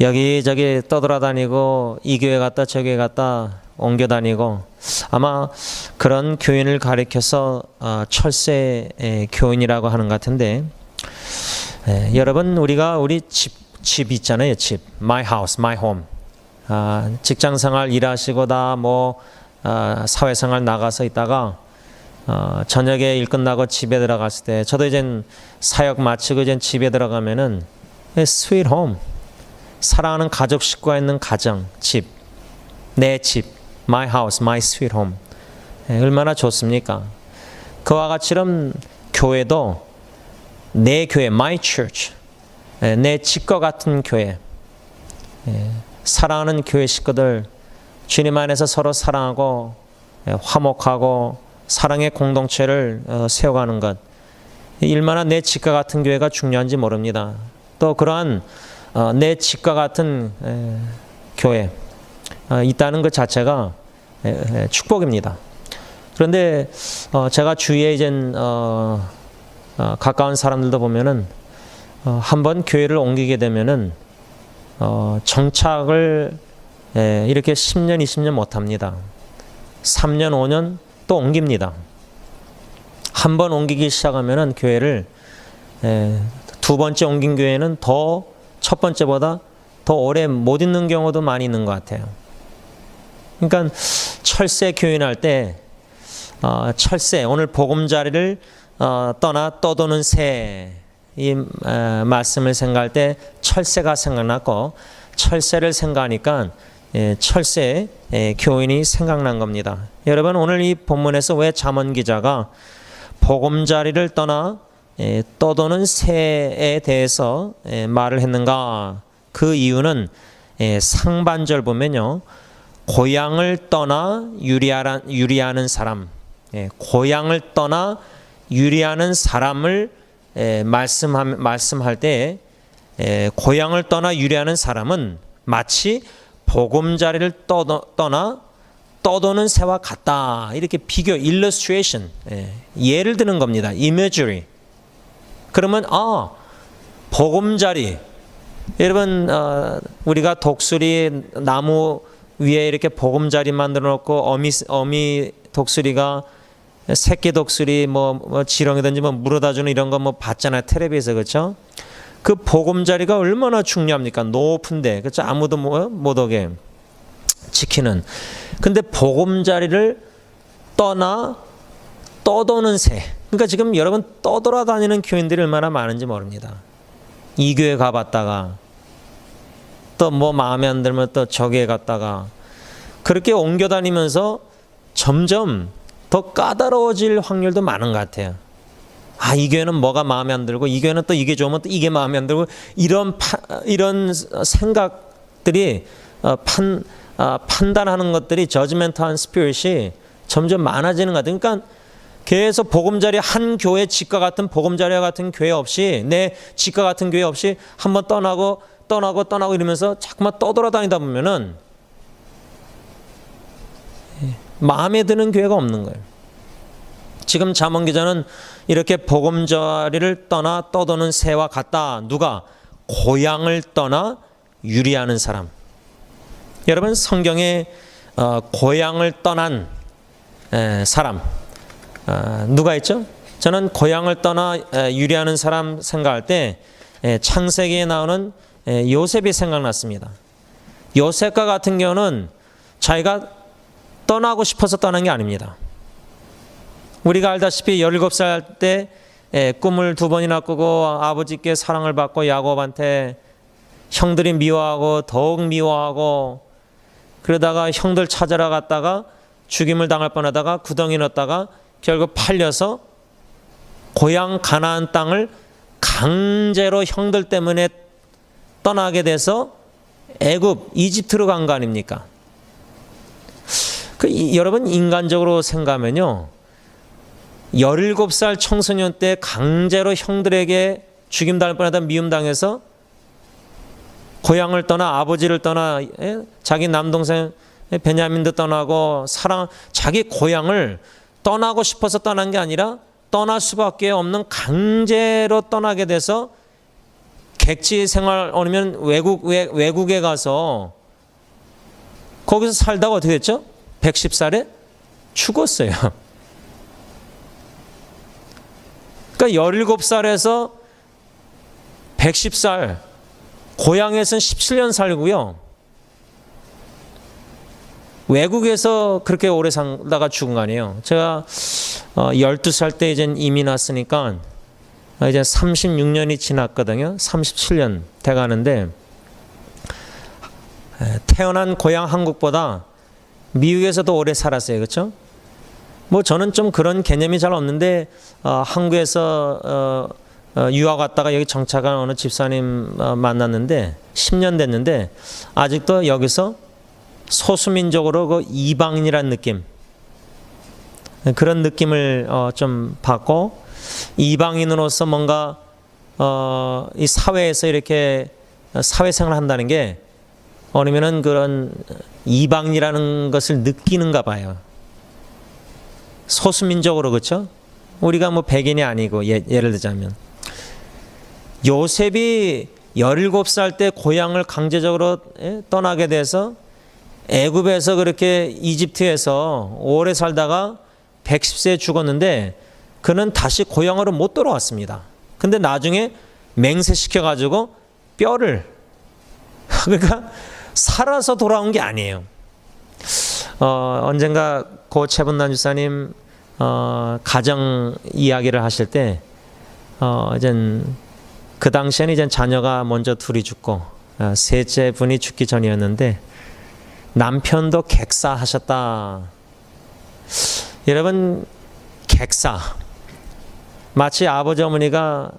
여기저기 떠돌아다니고 이 교회 갔다 저 교회 갔다 옮겨 다니고 아마 그런 교인을 가리켜서 철새 교인이라고 하는 것 같은데 여러분 우리가 우리 집 있잖아요. 집, my house, my home. 직장생활 일하시고 다 뭐 사회생활 나가서 있다가 저녁에 일 끝나고 집에 들어갔을 때 저도 이젠 사역 마치고 이젠 집에 들어가면은 sweet home. 사랑하는 가족 식구가 있는 가정, 집, 내 집, my house, my sweet home. 얼마나 좋습니까? 그와 같이럼 교회도 내 교회, my church, 내 집과 같은 교회, 사랑하는 교회 식구들, 주님 안에서 서로 사랑하고 화목하고 사랑의 공동체를 세워가는 것, 얼마나 내 집과 같은 교회가 중요한지 모릅니다. 또 그러한 내 집과 같은 교회 있다는 것 자체가 축복입니다. 그런데 제가 주위에 이젠 가까운 사람들도 보면은 한번 교회를 옮기게 되면은 정착을 이렇게 10년, 20년 못 합니다. 3년, 5년 또 옮깁니다. 한번 옮기기 시작하면은 교회를 두 번째 옮긴 교회는 더 첫 번째보다 더 오래 못 있는 경우도 많이 있는 것 같아요. 그러니까 철새 교인할 때 철새 오늘 보금자리를 떠나 떠도는 새 이 말씀을 생각할 때 철새가 생각났고 철새를 생각하니까 철새 교인이 생각난 겁니다. 여러분 오늘 이 본문에서 왜 잠언 기자가 보금자리를 떠나 떠도는 새에 대해서 말을 했는가? 그 이유는 상반절 보면요. 고향을 떠나 유리하는 사람, 고향을 떠나 유리하는 사람을 말씀할 때 고향을 떠나 유리하는 사람은 마치 보금자리를 떠나 떠도는 새와 같다. 이렇게 비교, illustration, 예를 드는 겁니다. imagery. 그러면 보금자리. 여러분 우리가 독수리 나무 위에 이렇게 보금자리 만들어 놓고 어미 독수리가 새끼 독수리 뭐 지렁이든지 뭐 물어다 주는 이런 거 뭐 봤잖아요. 텔레비에서. 그렇죠? 그 보금자리가 얼마나 중요합니까? 높은데. 그렇죠? 아무도 못 오게 지키는. 근데 보금자리를 떠나 떠도는 새. 그러니까 지금 여러분 떠돌아다니는 교인들이 얼마나 많은지 모릅니다. 이 교회 가봤다가 또 뭐 마음에 안 들면 또 저기에 갔다가 그렇게 옮겨 다니면서 점점 더 까다로워질 확률도 많은 것 같아요. 이 교회는 뭐가 마음에 안 들고 이 교회는 또 이게 좋으면 또 이게 마음에 안 들고 이런 생각들이 판단하는 것들이 저지멘트한 스피릿이 점점 많아지는 것 같아요. 그러니까 계속 보금자리 한 교회 집과 같은 보금자리와 같은 교회 없이 내 집과 같은 교회 없이 한번 떠나고 이러면서 자꾸만 떠돌아다니다 보면은 마음에 드는 교회가 없는 거예요. 지금 잠언 기자는 이렇게 보금자리를 떠나 떠도는 새와 같다. 누가? 고향을 떠나 유리하는 사람. 여러분 성경에 고향을 떠난 사람 누가 있죠? 저는 고향을 떠나 유리하는 사람 생각할 때 창세기에 나오는 요셉이 생각났습니다. 요셉과 같은 경우는 자기가 떠나고 싶어서 떠난 게 아닙니다. 우리가 알다시피 17살 때 꿈을 2번이나 꾸고 아버지께 사랑을 받고 야곱한테 형들이 미워하고 더욱 미워하고 그러다가 형들 찾아러 갔다가 죽임을 당할 뻔하다가 구덩이 넣었다가 결국 팔려서 고향 가나안 땅을 강제로 형들 때문에 떠나게 돼서 애굽, 이집트로 간 거 아닙니까? 여러분 인간적으로 생각하면요. 17살 청소년 때 강제로 형들에게 죽임당할 뻔하다 미움당해서 고향을 떠나 아버지를 떠나 자기 남동생 베냐민도 떠나고 자기 고향을 떠나고 싶어서 떠난 게 아니라 떠날 수밖에 없는 강제로 떠나게 돼서 객지 생활 아니면 외국에 가서 거기서 살다가 어떻게 됐죠? 110살에 죽었어요. 그러니까 17살에서 110살, 고향에서는 17년 살고요. 외국에서 그렇게 오래 살다가 죽은 거 아니에요. 제가 12살 때 이제 이민 왔으니까 이제 36년이 지났거든요. 37년 돼가는데 태어난 고향 한국보다 미국에서도 오래 살았어요. 그렇죠? 뭐 저는 좀 그런 개념이 잘 없는데 한국에서 유학 왔다가 여기 정착한 어느 집사님 만났는데 10년 됐는데 아직도 여기서 소수민족으로 그 이방인이라는 느낌, 그런 느낌을 좀 받고, 이방인으로서 뭔가 이 사회에서 이렇게 사회생활을 한다는 게 아니면은 그런 이방이라는 것을 느끼는가 봐요. 소수민족으로. 그렇죠? 우리가 뭐 백인이 아니고 예를 들자면 요셉이 17살 때 고향을 강제적으로 떠나게 돼서 애굽에서 그렇게 이집트에서 오래 살다가 110세에 죽었는데 그는 다시 고향으로 못 돌아왔습니다. 근데 나중에 맹세시켜가지고 뼈를 그러니까 살아서 돌아온 게 아니에요. 언젠가 고 최분남 집사님 가정 이야기를 하실 때 이젠 그 당시에는 이제 자녀가 먼저 둘이 죽고 셋째 분이 죽기 전이었는데 남편도 객사하셨다. 여러분, 객사 마치 아버지 어머니가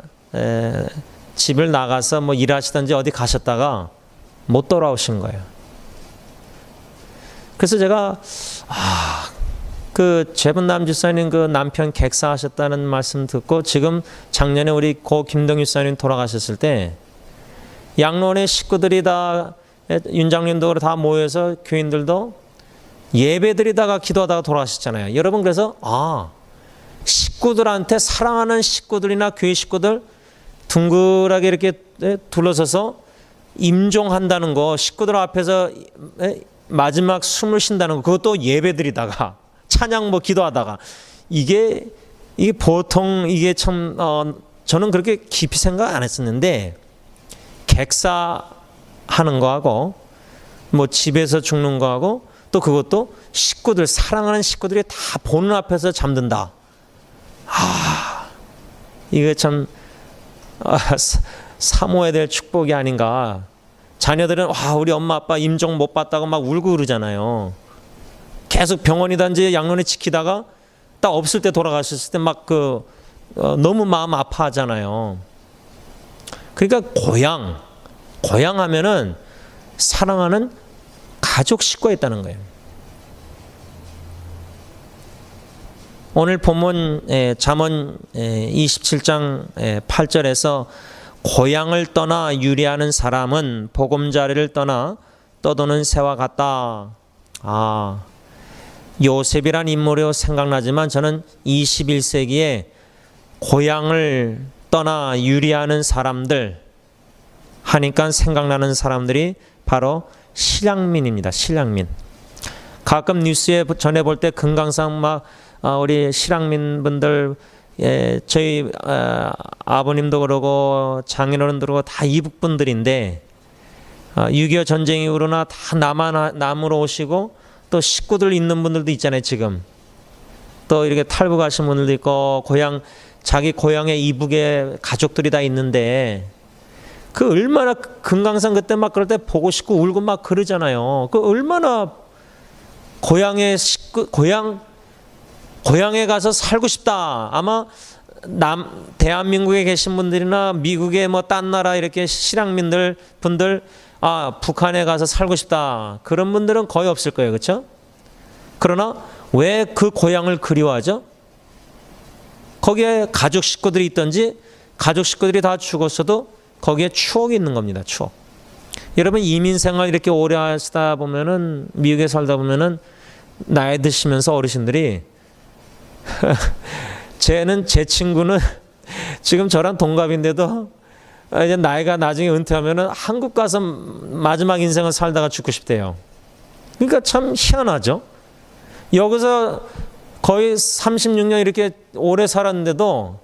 집을 나가서 뭐 일하시든지 어디 가셨다가 못 돌아오신 거예요. 그래서 제가 그 최분남 집사님 그 남편 객사하셨다는 말씀 듣고 지금 작년에 우리 고 김동유 집사님 돌아가셨을 때 양로원의 식구들이 다 윤장님도 다 모여서 교인들도 예배드리다가 기도하다가 돌아가셨잖아요. 여러분, 그래서 식구들한테 사랑하는 식구들이나 교회 식구들 둥글하게 이렇게 둘러서서 임종한다는 거, 식구들 앞에서 마지막 숨을 쉰다는 거, 그것도 예배드리다가 찬양 뭐 기도하다가 이게 보통 이게 참 저는 그렇게 깊이 생각 안 했었는데 객사하는 거하고 뭐 집에서 죽는 거하고 또 그것도 식구들, 사랑하는 식구들이 다 보는 앞에서 잠든다. 이게 참 사모해야 될 축복이 아닌가. 자녀들은 우리 엄마 아빠 임종 못 봤다고 막 울고 그러잖아요. 계속 병원이든지 양론에 지키다가 딱 없을 때 돌아가셨을 때 막 너무 마음 아파하잖아요. 그러니까 고향 하면은 사랑하는 가족 식구가 있다는 거예요. 오늘 본문 잠언 27장 8절에서 고향을 떠나 유리하는 사람은 보금자리를 떠나 떠도는 새와 같다. 요셉이란 인물이 생각나지만 저는 21세기에 고향을 떠나 유리하는 사람들 하니까 생각나는 사람들이 바로 실향민입니다. 실향민. 가끔 뉴스에 전해볼 때 금강산 막 우리 실향민 분들 저희 아버님도 그러고 장인어른도 그러고 다 이북 분들인데 6.25 전쟁 이후로나 다 남으로 오시고 또 식구들 있는 분들도 있잖아요. 지금 또 이렇게 탈북 하신 분들도 있고 자기 고향의 이북에 가족들이 다 있는데 그 얼마나 금강산 그때 막 그럴 때 보고 싶고 울고 막 그러잖아요. 그 얼마나 고향에 가서 살고 싶다. 아마 대한민국에 계신 분들이나 미국의 뭐 딴 나라 이렇게 실향민들 분들 북한에 가서 살고 싶다. 그런 분들은 거의 없을 거예요. 그렇죠? 그러나 왜 그 고향을 그리워하죠? 거기에 가족 식구들이 있든지 가족 식구들이 다 죽었어도 거기에 추억이 있는 겁니다. 추억. 여러분 이민 생활 이렇게 오래 하시다 보면은 미국에 살다 보면은 나이 드시면서 어르신들이 제 친구는 지금 저랑 동갑인데도 이제 나이가 나중에 은퇴하면은 한국 가서 마지막 인생을 살다가 죽고 싶대요. 그러니까 참 희한하죠. 여기서 거의 36년 이렇게 오래 살았는데도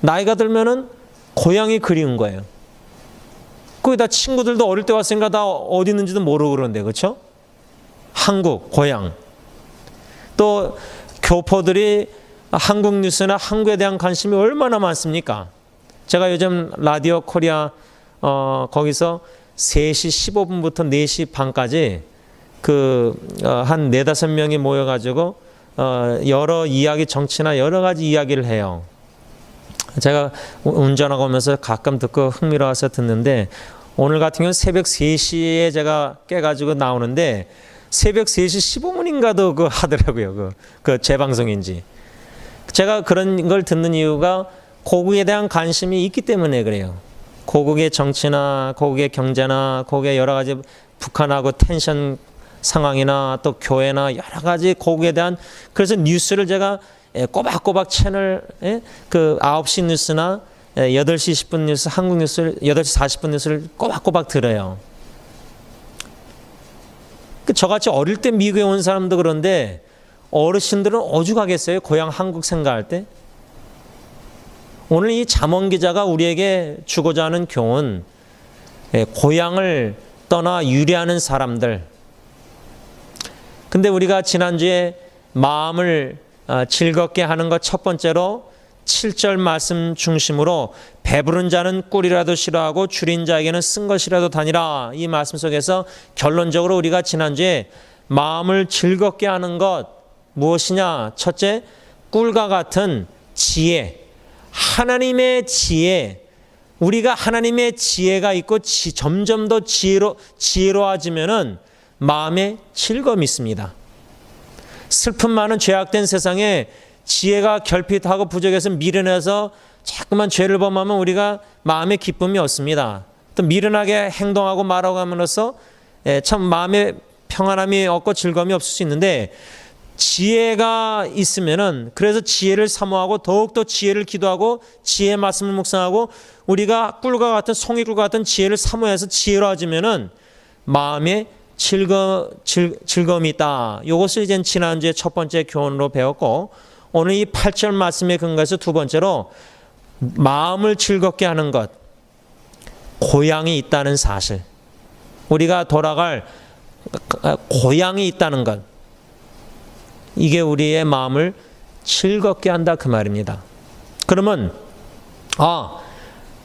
나이가 들면은 고향이 그리운 거예요. 거기다 친구들도 어릴 때 왔으니까 다 어디 있는지도 모르고 그러는데, 그렇죠? 한국, 고향. 또 교포들이 한국 뉴스나 한국에 대한 관심이 얼마나 많습니까? 제가 요즘 라디오 코리아 거기서 3시 15분부터 4시 반까지 한 4-5명이 모여가지고 여러 이야기, 정치나 여러 가지 이야기를 해요. 제가 운전하고 오면서 가끔 듣고 흥미로워서 듣는데, 오늘 같은 경우는 새벽 3시에 제가 깨가지고 나오는데 새벽 3시 15분인가도 하더라고요. 그 재방송인지. 제가 그런 걸 듣는 이유가 고국에 대한 관심이 있기 때문에 그래요. 고국의 정치나 고국의 경제나 고국의 여러 가지 북한하고 텐션 상황이나 또 교회나 여러 가지 고국에 대한, 그래서 뉴스를 제가 꼬박꼬박 채널 9시 뉴스나 8시 10분 뉴스, 한국 뉴스를 8시 40분 뉴스를 꼬박꼬박 들어요. 저같이 어릴 때 미국에 온 사람도 그런데 어르신들은 오죽하겠어요? 고향 한국 생각할 때. 오늘 이 잠언 기자가 우리에게 주고자 하는 교훈, 고향을 떠나 유래하는 사람들. 근데 우리가 지난주에 마음을 즐겁게 하는 것 첫 번째로 7절 말씀 중심으로 배부른 자는 꿀이라도 싫어하고 줄인 자에게는 쓴 것이라도 다니라, 이 말씀 속에서 결론적으로 우리가 지난주에 마음을 즐겁게 하는 것 무엇이냐? 첫째, 꿀과 같은 지혜, 하나님의 지혜. 우리가 하나님의 지혜가 있고 점점 더 지혜로워지면은 마음에 즐거움이 있습니다. 슬픔 많은 죄악된 세상에 지혜가 결핍하고 부족해서 미련해서 자꾸만 죄를 범하면 우리가 마음에 기쁨이 없습니다. 또 미련하게 행동하고 말하고 함으로써 참 마음에 평안함이 없고 즐거움이 없을 수 있는데, 지혜가 있으면은, 그래서 지혜를 사모하고 더욱더 지혜를 기도하고 지혜의 말씀을 묵상하고 우리가 꿀과 같은, 송이꿀과 같은 지혜를 사모해서 지혜로워지면은 마음에 즐거움이 있다. 이것을 이제 지난주에 첫 번째 교훈으로 배웠고, 오늘 이 8절 말씀에 근거해서 두 번째로 마음을 즐겁게 하는 것, 고향이 있다는 사실. 우리가 돌아갈 고향이 있다는 것, 이게 우리의 마음을 즐겁게 한다, 그 말입니다. 그러면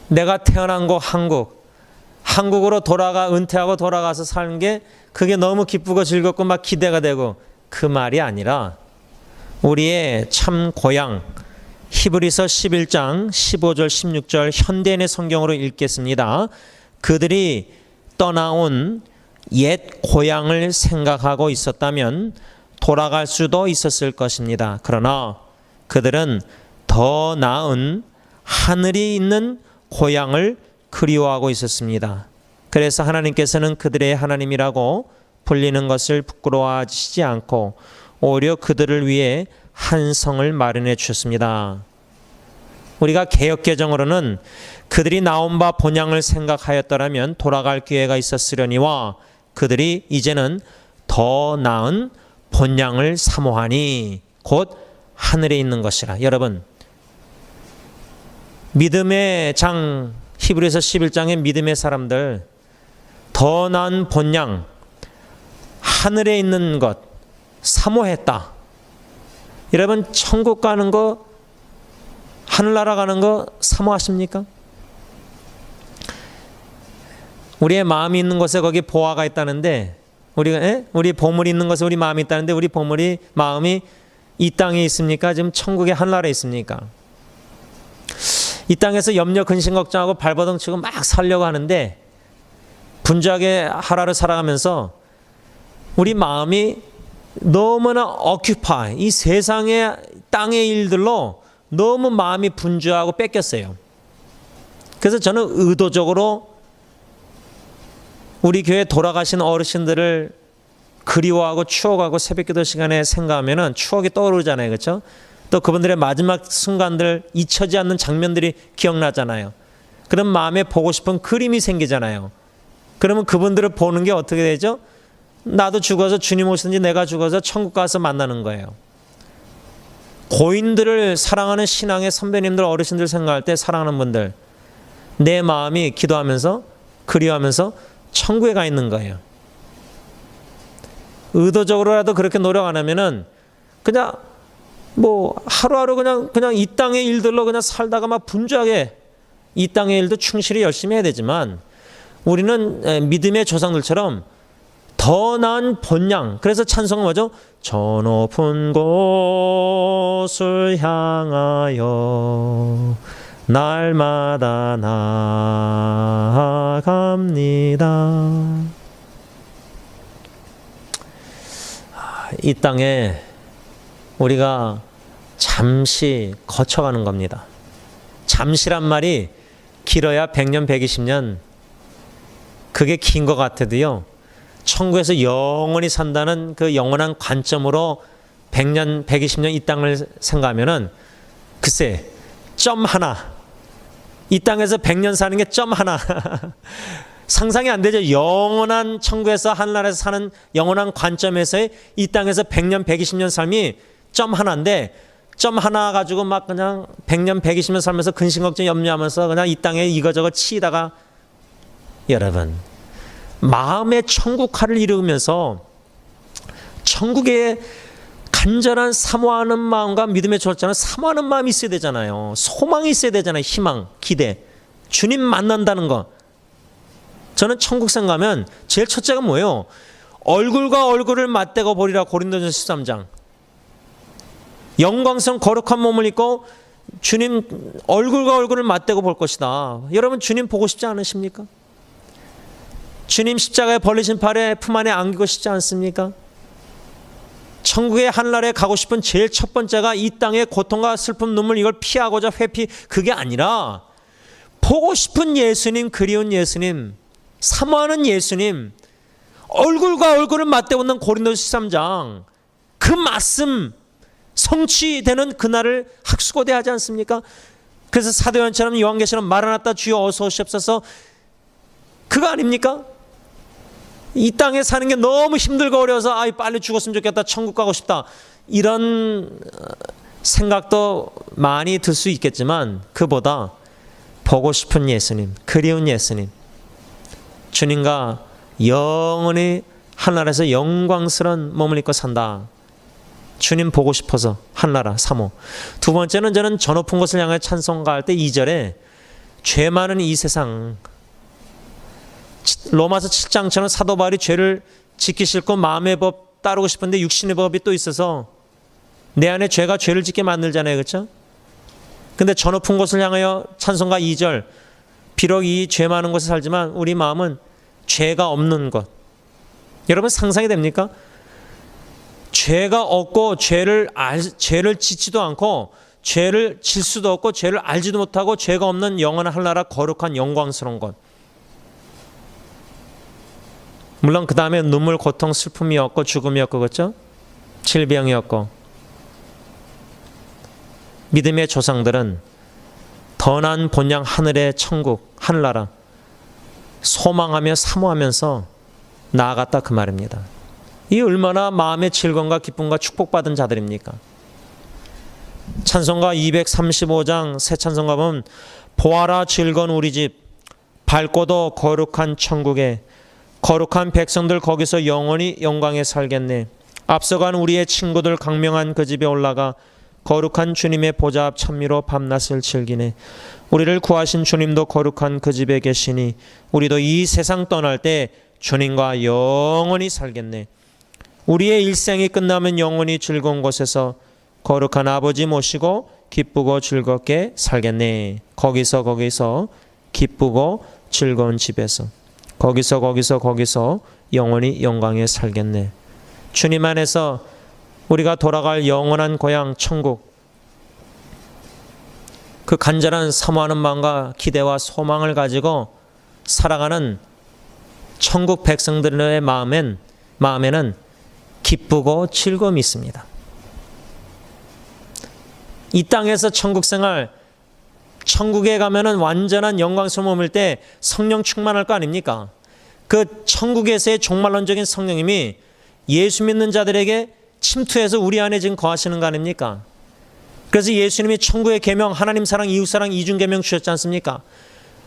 내가 태어난 곳 한국으로 은퇴하고 돌아가서 사는 게 그게 너무 기쁘고 즐겁고 막 기대가 되고, 그 말이 아니라 우리의 참 고향, 히브리서 11장 15절 16절 현대인의 성경으로 읽겠습니다. 그들이 떠나온 옛 고향을 생각하고 있었다면 돌아갈 수도 있었을 것입니다. 그러나 그들은 더 나은 하늘이 있는 고향을 그리워하고 있었습니다. 그래서 하나님께서는 그들의 하나님이라고 불리는 것을 부끄러워하시지 않고 오히려 그들을 위해 한 성을 마련해 주셨습니다. 우리가 개역개정으로는 그들이 나온 바 본향을 생각하였더라면 돌아갈 기회가 있었으려니와 그들이 이제는 더 나은 본향을 사모하니 곧 하늘에 있는 것이라. 여러분, 믿음의 장 히브리서 11장의 믿음의 사람들, 더 나은 본향, 하늘에 있는 것 사모했다. 여러분, 천국 가는 거, 하늘나라 가는 거 사모하십니까? 우리의 마음이 있는 곳에 거기 보화가 있다는데, 우리 보물이 있는 곳에 우리 마음이 있다는데, 우리 마음이 이 땅에 있습니까? 지금 천국의 하늘나라에 있습니까? 이 땅에서 염려, 근심, 걱정하고 발버둥 치고 막 살려고 하는데, 분주하게 하루를 살아가면서 우리 마음이 너무나 이 세상의 땅의 일들로 너무 마음이 분주하고 뺏겼어요. 그래서 저는 의도적으로 우리 교회 돌아가신 어르신들을 그리워하고 추억하고 새벽기도 시간에 생각하면은 추억이 떠오르잖아요. 그렇죠? 또 그분들의 마지막 순간들, 잊혀지지 않는 장면들이 기억나잖아요. 그런 마음에 보고 싶은 그림이 생기잖아요. 그러면 그분들을 보는 게 어떻게 되죠? 나도 죽어서 주님 오시든지 내가 죽어서 천국 가서 만나는 거예요. 고인들을 사랑하는 신앙의 선배님들, 어르신들 생각할 때 사랑하는 분들, 내 마음이 기도하면서 그리워하면서 천국에 가 있는 거예요. 의도적으로라도 그렇게 노력 안 하면은 그냥 뭐 하루하루 그냥 이 땅의 일들로 그냥 살다가 막 분주하게 이 땅의 일도 충실히 열심히 해야 되지만 우리는 믿음의 조상들처럼 더 나은 본향. 그래서 찬송은 뭐죠? 저 높은 곳을 향하여 날마다 나아갑니다. 이 땅에 우리가 잠시 거쳐가는 겁니다. 잠시란 말이 길어야 100년, 120년. 그게 긴 것 같아도요. 천국에서 영원히 산다는 그 영원한 관점으로 100년, 120년 이 땅을 생각하면은 글쎄, 점 하나. 이 땅에서 100년 사는 게 점 하나. 상상이 안 되죠. 영원한 천국에서 하늘나라에서 사는 영원한 관점에서의 이 땅에서 100년, 120년 삶이 점 하나인데 점 하나 가지고 막 그냥 100년, 120년 살면서 근심 걱정 염려하면서 그냥 이 땅에 이거저거 치다가 여러분 마음의 천국화를 이루면서 천국의 간절한 사모하는 마음과 믿음의 절제는 사모하는 마음이 있어야 되잖아요. 소망이 있어야 되잖아요. 희망, 기대. 주님 만난다는 거. 저는 천국 생각하면 제일 첫째가 뭐예요? 얼굴과 얼굴을 맞대고 보리라. 고린도전서 13장. 영광스러운 거룩한 몸을 입고 주님 얼굴과 얼굴을 맞대고 볼 것이다. 여러분 주님 보고 싶지 않으십니까? 주님 십자가에 벌리신 팔에 품 안에 안기고 싶지 않습니까? 천국의 하늘나라에 가고 싶은 제일 첫 번째가 이 땅의 고통과 슬픔, 눈물 이걸 피하고자 회피, 그게 아니라 보고 싶은 예수님, 그리운 예수님, 사모하는 예수님, 얼굴과 얼굴을 맞대고는 고린도서 13장, 그 말씀 성취되는 그날을 학수고대하지 않습니까? 그래서 사도 요한처럼 요한계시록 마라나타 주여 어서 오시옵소서, 그거 아닙니까? 이 땅에 사는 게 너무 힘들고 어려워서 빨리 죽었으면 좋겠다, 천국 가고 싶다, 이런 생각도 많이 들 수 있겠지만 그보다 보고 싶은 예수님, 그리운 예수님, 주님과 영원히 하늘나라에서 영광스러운 몸을 입고 산다. 주님 보고 싶어서 하늘나라 사모. 두 번째는 저는 저 높은 곳을 향해 찬송가할 때 2절에 죄 많은 이 세상, 로마서 7장처럼 사도 바울이 죄를 지키 싫고 마음의 법 따르고 싶은데 육신의 법이 또 있어서 내 안에 죄가 죄를 짓게 만들잖아요. 그렇죠? 근데 저 높은 곳을 향하여 찬송가 2절, 비록 이 죄 많은 곳에 살지만 우리 마음은 죄가 없는 것. 여러분 상상이 됩니까? 죄가 없고 죄를 짓지도 않고 죄를 질 수도 없고 죄를 알지도 못하고 죄가 없는 영원한 하늘나라 거룩한 영광스러운 것. 물론 그 다음에 눈물, 고통, 슬픔이 없고 죽음이 없고 그렇죠? 질병이 없고. 믿음의 조상들은 더 나은 본향 하늘의 천국, 하늘나라 소망하며 사모하면서 나아갔다 그 말입니다. 이 얼마나 마음의 즐거움과 기쁨과 축복받은 자들입니까? 찬송가 235장 새 찬송가 보면 보아라 즐거운 우리 집 밝고도 거룩한 천국에 거룩한 백성들 거기서 영원히 영광에 살겠네. 앞서간 우리의 친구들 강명한 그 집에 올라가 거룩한 주님의 보좌 앞 찬미로 밤낮을 즐기네. 우리를 구하신 주님도 거룩한 그 집에 계시니 우리도 이 세상 떠날 때 주님과 영원히 살겠네. 우리의 일생이 끝나면 영원히 즐거운 곳에서 거룩한 아버지 모시고 기쁘고 즐겁게 살겠네. 거기서 기쁘고 즐거운 집에서 거기서 영원히 영광에 살겠네. 주님 안에서 우리가 돌아갈 영원한 고향 천국, 그 간절한 사모하는 마음과 기대와 소망을 가지고 살아가는 천국 백성들의 마음에는 기쁘고 즐거움이 있습니다. 이 땅에서 천국 생활, 천국에 가면은 완전한 영광스러움 머물 때 성령 충만할 거 아닙니까? 그 천국에서의 종말론적인 성령님이 예수 믿는 자들에게 침투해서 우리 안에 지금 거하시는 거 아닙니까? 그래서 예수님이 천국의 계명, 하나님 사랑, 이웃 사랑, 이중 계명 주셨지 않습니까?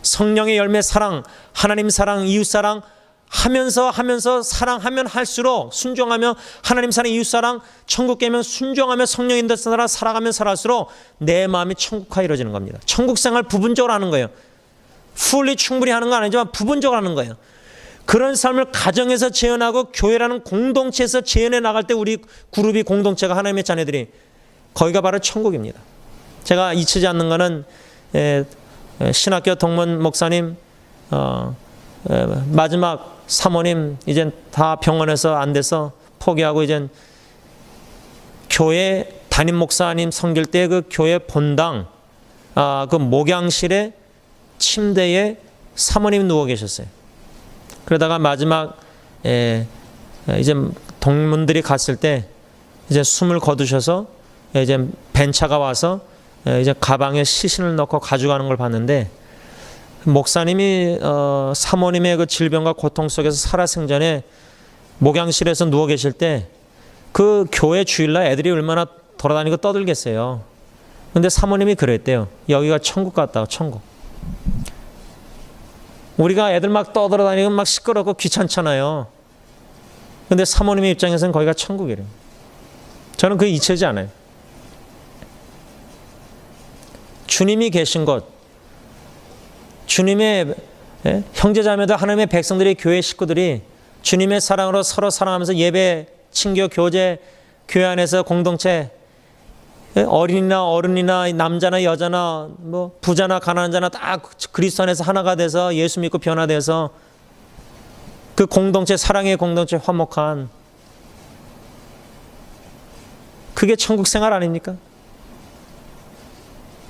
성령의 열매 사랑, 하나님 사랑, 이웃 사랑 하면서 사랑하면 할수록, 순종하며 하나님 사랑, 이웃 사랑, 천국 계명 순종하며 성령인 듯 살아가면 살아갈수록 내 마음이 천국화 이루어지는 겁니다. 천국 생활 부분적으로 하는 거예요. 풀리 충분히 하는 건 아니지만 부분적으로 하는 거예요. 그런 삶을 가정에서 재현하고 교회라는 공동체에서 재현해 나갈 때 우리 그룹이, 공동체가, 하나님의 자녀들이, 거기가 바로 천국입니다. 제가 잊히지 않는 거는 신학교 동문 목사님, 마지막 사모님 이젠 다 병원에서 안 돼서 포기하고 이젠 교회 담임 목사님 섬길 때 그 교회 본당 그 목양실에 침대에 사모님이 누워 계셨어요. 그러다가 마지막 이제 동문들이 갔을 때 이제 숨을 거두셔서 이제 벤차가 와서 이제 가방에 시신을 넣고 가져가는 걸 봤는데, 목사님이 사모님의 그 질병과 고통 속에서 살아생전에 목양실에서 누워 계실 때 그 교회 주일날 애들이 얼마나 돌아다니고 떠들겠어요. 근데 사모님이 그랬대요. 여기가 천국 같다고, 천국. 우리가 애들 막 떠돌아다니고 막 시끄럽고 귀찮잖아요. 근데 사모님의 입장에서는 거기가 천국이래요. 저는 그게 잊히지 않아요. 주님이 계신 곳, 주님의 형제자매들, 하나님의 백성들이, 교회 식구들이 주님의 사랑으로 서로 사랑하면서 예배, 친교, 교제, 교회 안에서 공동체, 어린이나 어른이나 남자나 여자나 뭐 부자나 가난한 자나 다 그리스도 안에서 하나가 돼서 예수 믿고 변화돼서 그 공동체, 사랑의 공동체 화목한, 그게 천국 생활 아닙니까?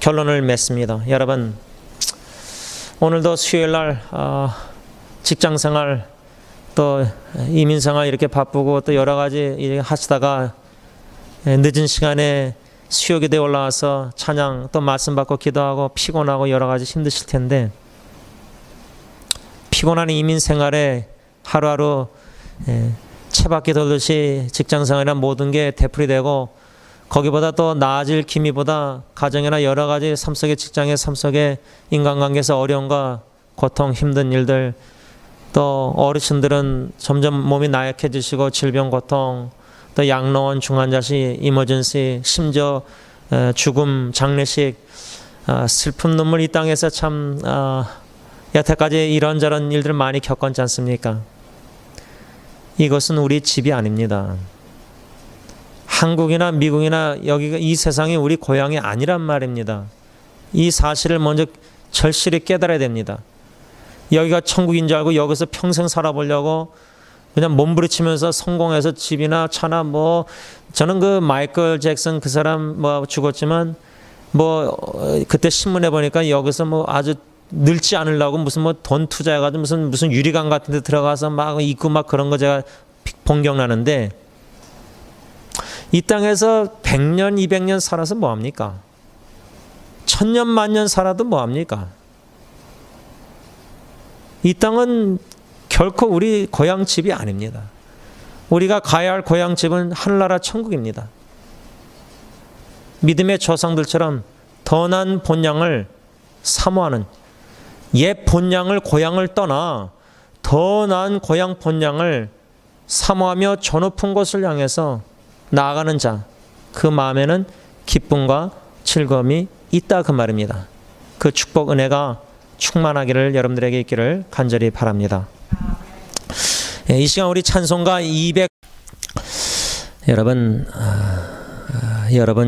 결론을 맺습니다. 여러분, 오늘도 수요일날 직장생활 또 이민생활 이렇게 바쁘고 또 여러 가지 하시다가 늦은 시간에 수요기도에 올라와서 찬양 또 말씀 받고 기도하고 피곤하고 여러 가지 힘드실 텐데, 피곤한 이민생활에 하루하루 채바퀴 돌듯이 직장생활이나 모든 게 되풀이되고, 거기보다 또 나아질 기미보다 가정이나 여러 가지 삶 속의, 직장의 삶 속에 인간관계에서 어려움과 고통, 힘든 일들, 또 어르신들은 점점 몸이 나약해지시고 질병, 고통, 또 양로원, 중환자실, 이머전시, 심지어 죽음, 장례식, 슬픈 눈물, 이 땅에서 참 여태까지 이런저런 일들을 많이 겪었지 않습니까? 이것은 우리 집이 아닙니다. 한국이나 미국이나 여기가, 이 세상이 우리 고향이 아니란 말입니다. 이 사실을 먼저 절실히 깨달아야 됩니다. 여기가 천국인 줄 알고 여기서 평생 살아보려고 그냥 몸부림치면서 성공해서 집이나 차나 뭐, 저는 그 마이클 잭슨 그 사람 뭐 죽었지만 뭐 그때 신문에 보니까 여기서 뭐 아주 늙지 않으려고 무슨 뭐 돈 투자해가지고 무슨 유리관 같은 데 들어가서 막 입고 막 그런 거 제가 본경나는데, 이 땅에서 100년, 200년 살아서 뭐합니까? 1000년, 만년 살아도 뭐합니까? 이 땅은 결코 우리 고향집이 아닙니다. 우리가 가야 할 고향집은 하늘나라 천국입니다. 믿음의 조상들처럼 더 나은 본향을 사모하는, 옛 본향을, 고향을 떠나 더 나은 고향 본향을 사모하며 저 높은 곳을 향해서 나아가는 자, 그 마음에는 기쁨과 즐거움이 있다, 그 말입니다. 그 축복, 은혜가 충만하기를 여러분들에게 있기를 간절히 바랍니다. 이 시간 우리 찬송가 200, 여러분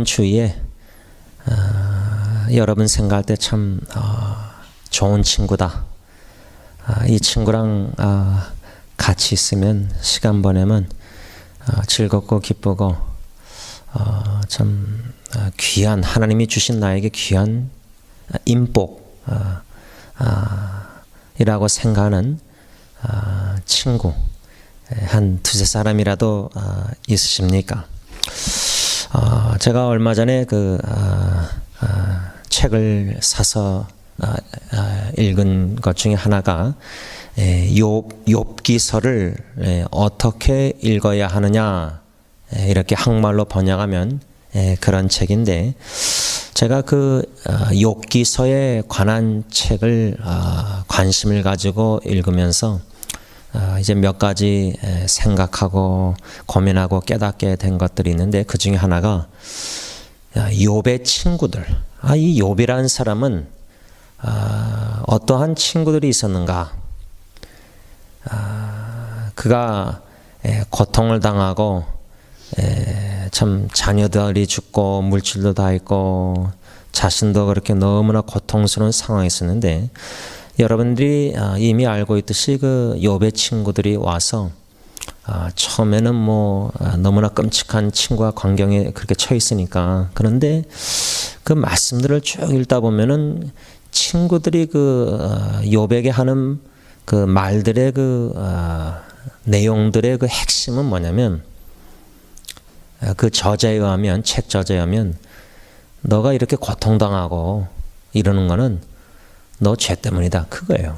주위에 여러분 생각할 때 참 좋은 친구다, 이 친구랑 같이 있으면, 시간 보내면 즐겁고 기쁘고 참 귀한, 하나님이 주신 나에게 귀한 인복이라고 생각하는 친구 한 두세 사람이라도 있으십니까? 제가 얼마 전에 책을 사서 읽은 것 중에 하나가 욥기서를 어떻게 읽어야 하느냐, 이렇게 한국말로 번역하면 그런 책인데, 제가 욥기서에 관한 책을 관심을 가지고 읽으면서 이제 몇 가지 생각하고 고민하고 깨닫게 된 것들이 있는데, 그 중에 하나가 욥의 친구들. 이 욥이라는 사람은 어떠한 친구들이 있었는가? 그가 고통을 당하고 참 자녀들이 죽고 물질도 다 있고 자신도 그렇게 너무나 고통스러운 상황이 있었는데, 여러분들이 이미 알고 있듯이 욥의 친구들이 와서 처음에는 너무나 끔찍한 친구와 관경에 그렇게 처해 있으니까, 그런데 그 말씀들을 쭉 읽다 보면은 친구들이 욥에게 하는 그 말들의 내용들의 핵심은 뭐냐면, 저자에 의하면, 책 저자에 의하면, 너가 이렇게 고통당하고 이러는 거는 너 죄 때문이다, 그거예요.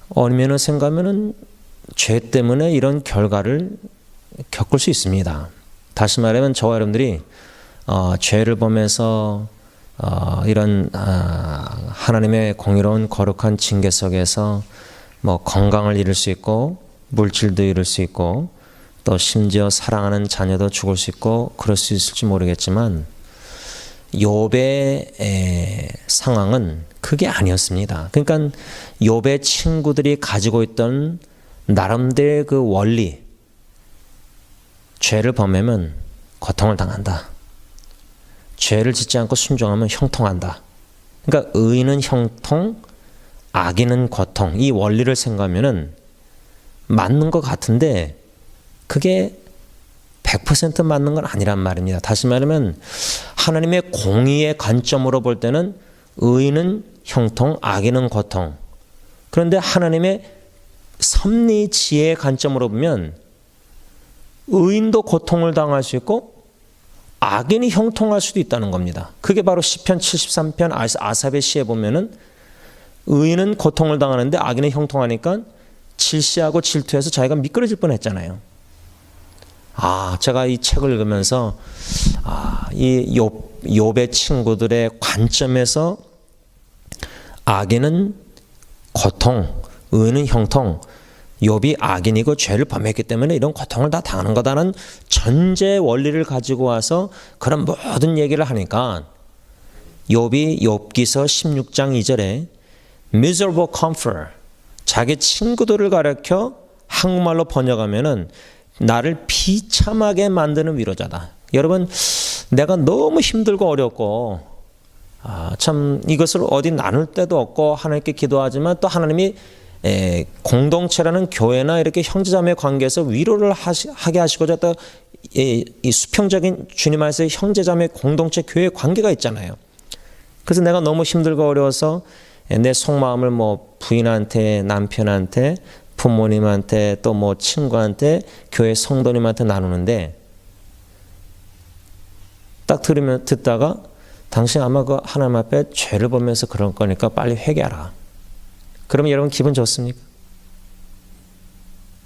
어미는 생각하면은 죄 때문에 이런 결과를 겪을 수 있습니다. 다시 말하면 저와 여러분들이 죄를 보면서 이런 하나님의 공의로운 거룩한 징계 속에서 건강을 잃을 수 있고 물질도 잃을 수 있고 또 심지어 사랑하는 자녀도 죽을 수 있고 그럴 수 있을지 모르겠지만, 욥의 상황은 그게 아니었습니다. 그러니까 욥의 친구들이 가지고 있던 나름대로의 원리, 죄를 범하면 고통을 당한다, 죄를 짓지 않고 순종하면 형통한다, 그러니까 의인은 형통, 악인은 고통, 이 원리를 생각하면은 맞는 것 같은데 그게 100% 맞는 건 아니란 말입니다. 다시 말하면 하나님의 공의의 관점으로 볼 때는 의인은 형통, 악인은 고통. 그런데 하나님의 섭리 지혜의 관점으로 보면 의인도 고통을 당할 수 있고 악인이 형통할 수도 있다는 겁니다. 그게 바로 시편 73편 아삽의 시에 보면은 의인은 고통을 당하는데 악인은 형통하니까 질시하고 질투해서 자기가 미끄러질 뻔했잖아요. 제가 이 책을 읽으면서 이 욥의 친구들의 관점에서 악인은 고통, 의인은 형통, 욥이 악인이고 죄를 범했기 때문에 이런 고통을 다 당하는 거다는 전제 원리를 가지고 와서 그런 모든 얘기를 하니까, 욥이 욥기서 16장 2절에 miserable comfort, 자기 친구들을 가르쳐 한국말로 번역하면은 나를 비참하게 만드는 위로자다. 여러분, 내가 너무 힘들고 어렵고 참 이것을 어디 나눌 데도 없고 하나님께 기도하지만 또 하나님이 공동체라는 교회나 이렇게 형제자매 관계에서 위로를 하게 하시고자 또 이 수평적인 주님 안에서의 형제자매 공동체 교회 관계가 있잖아요. 그래서 내가 너무 힘들고 어려워서 내 속마음을 부인한테, 남편한테, 부모님한테, 또 친구한테, 교회 성도님한테 나누는데, 딱 듣다가 당신 아마 하나님 앞에 죄를 보면서 그런 거니까 빨리 회개하라. 그러면 여러분 기분 좋습니까?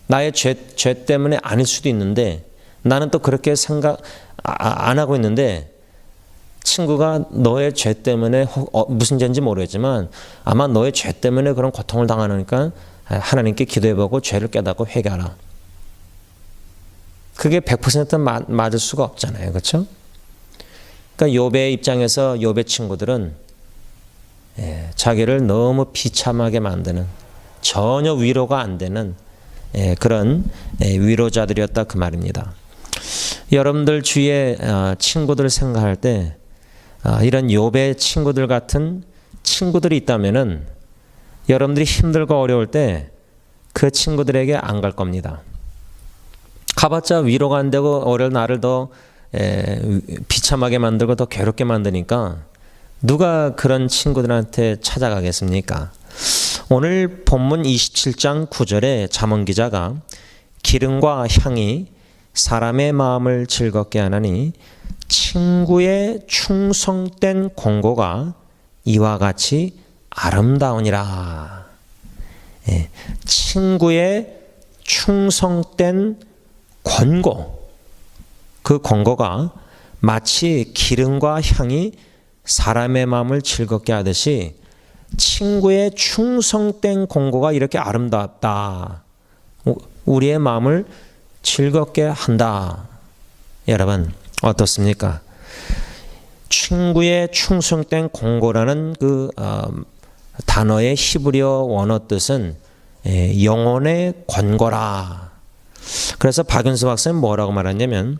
나의 죄 때문에 아닐 수도 있는데 나는 또 그렇게 생각 안 하고 있는데, 친구가 너의 죄 때문에 무슨 죄인지 모르겠지만 아마 너의 죄 때문에 그런 고통을 당하니까 하나님께 기도해보고 죄를 깨닫고 회개하라. 그게 100% 맞을 수가 없잖아요. 그렇죠? 그러니까 욥의 입장에서 욥의 친구들은 자기를 너무 비참하게 만드는, 전혀 위로가 안 되는 그런 위로자들이었다, 그 말입니다. 여러분들 주위에 친구들을 생각할 때 이런 욥의 친구들 같은 친구들이 있다면은 여러분들이 힘들고 어려울 때 그 친구들에게 안 갈 겁니다. 가봤자 위로가 안 되고 오히려 나를 더 비참하게 만들고 더 괴롭게 만드니까 누가 그런 친구들한테 찾아가겠습니까? 오늘 본문 27장 9절에 잠언 기자가 기름과 향이 사람의 마음을 즐겁게 하나니 친구의 충성된 권고가 이와 같이 아름다우니라. 친구의 충성된 권고, 그 권고가 마치 기름과 향이 사람의 마음을 즐겁게 하듯이 친구의 충성된 권고가 이렇게 아름답다. 우리의 마음을 즐겁게 한다. 여러분 어떻습니까? 친구의 충성된 권고라는 그 단어의 히브리어 원어 뜻은 영혼의 권고라. 그래서 박윤수 박사는 뭐라고 말하냐면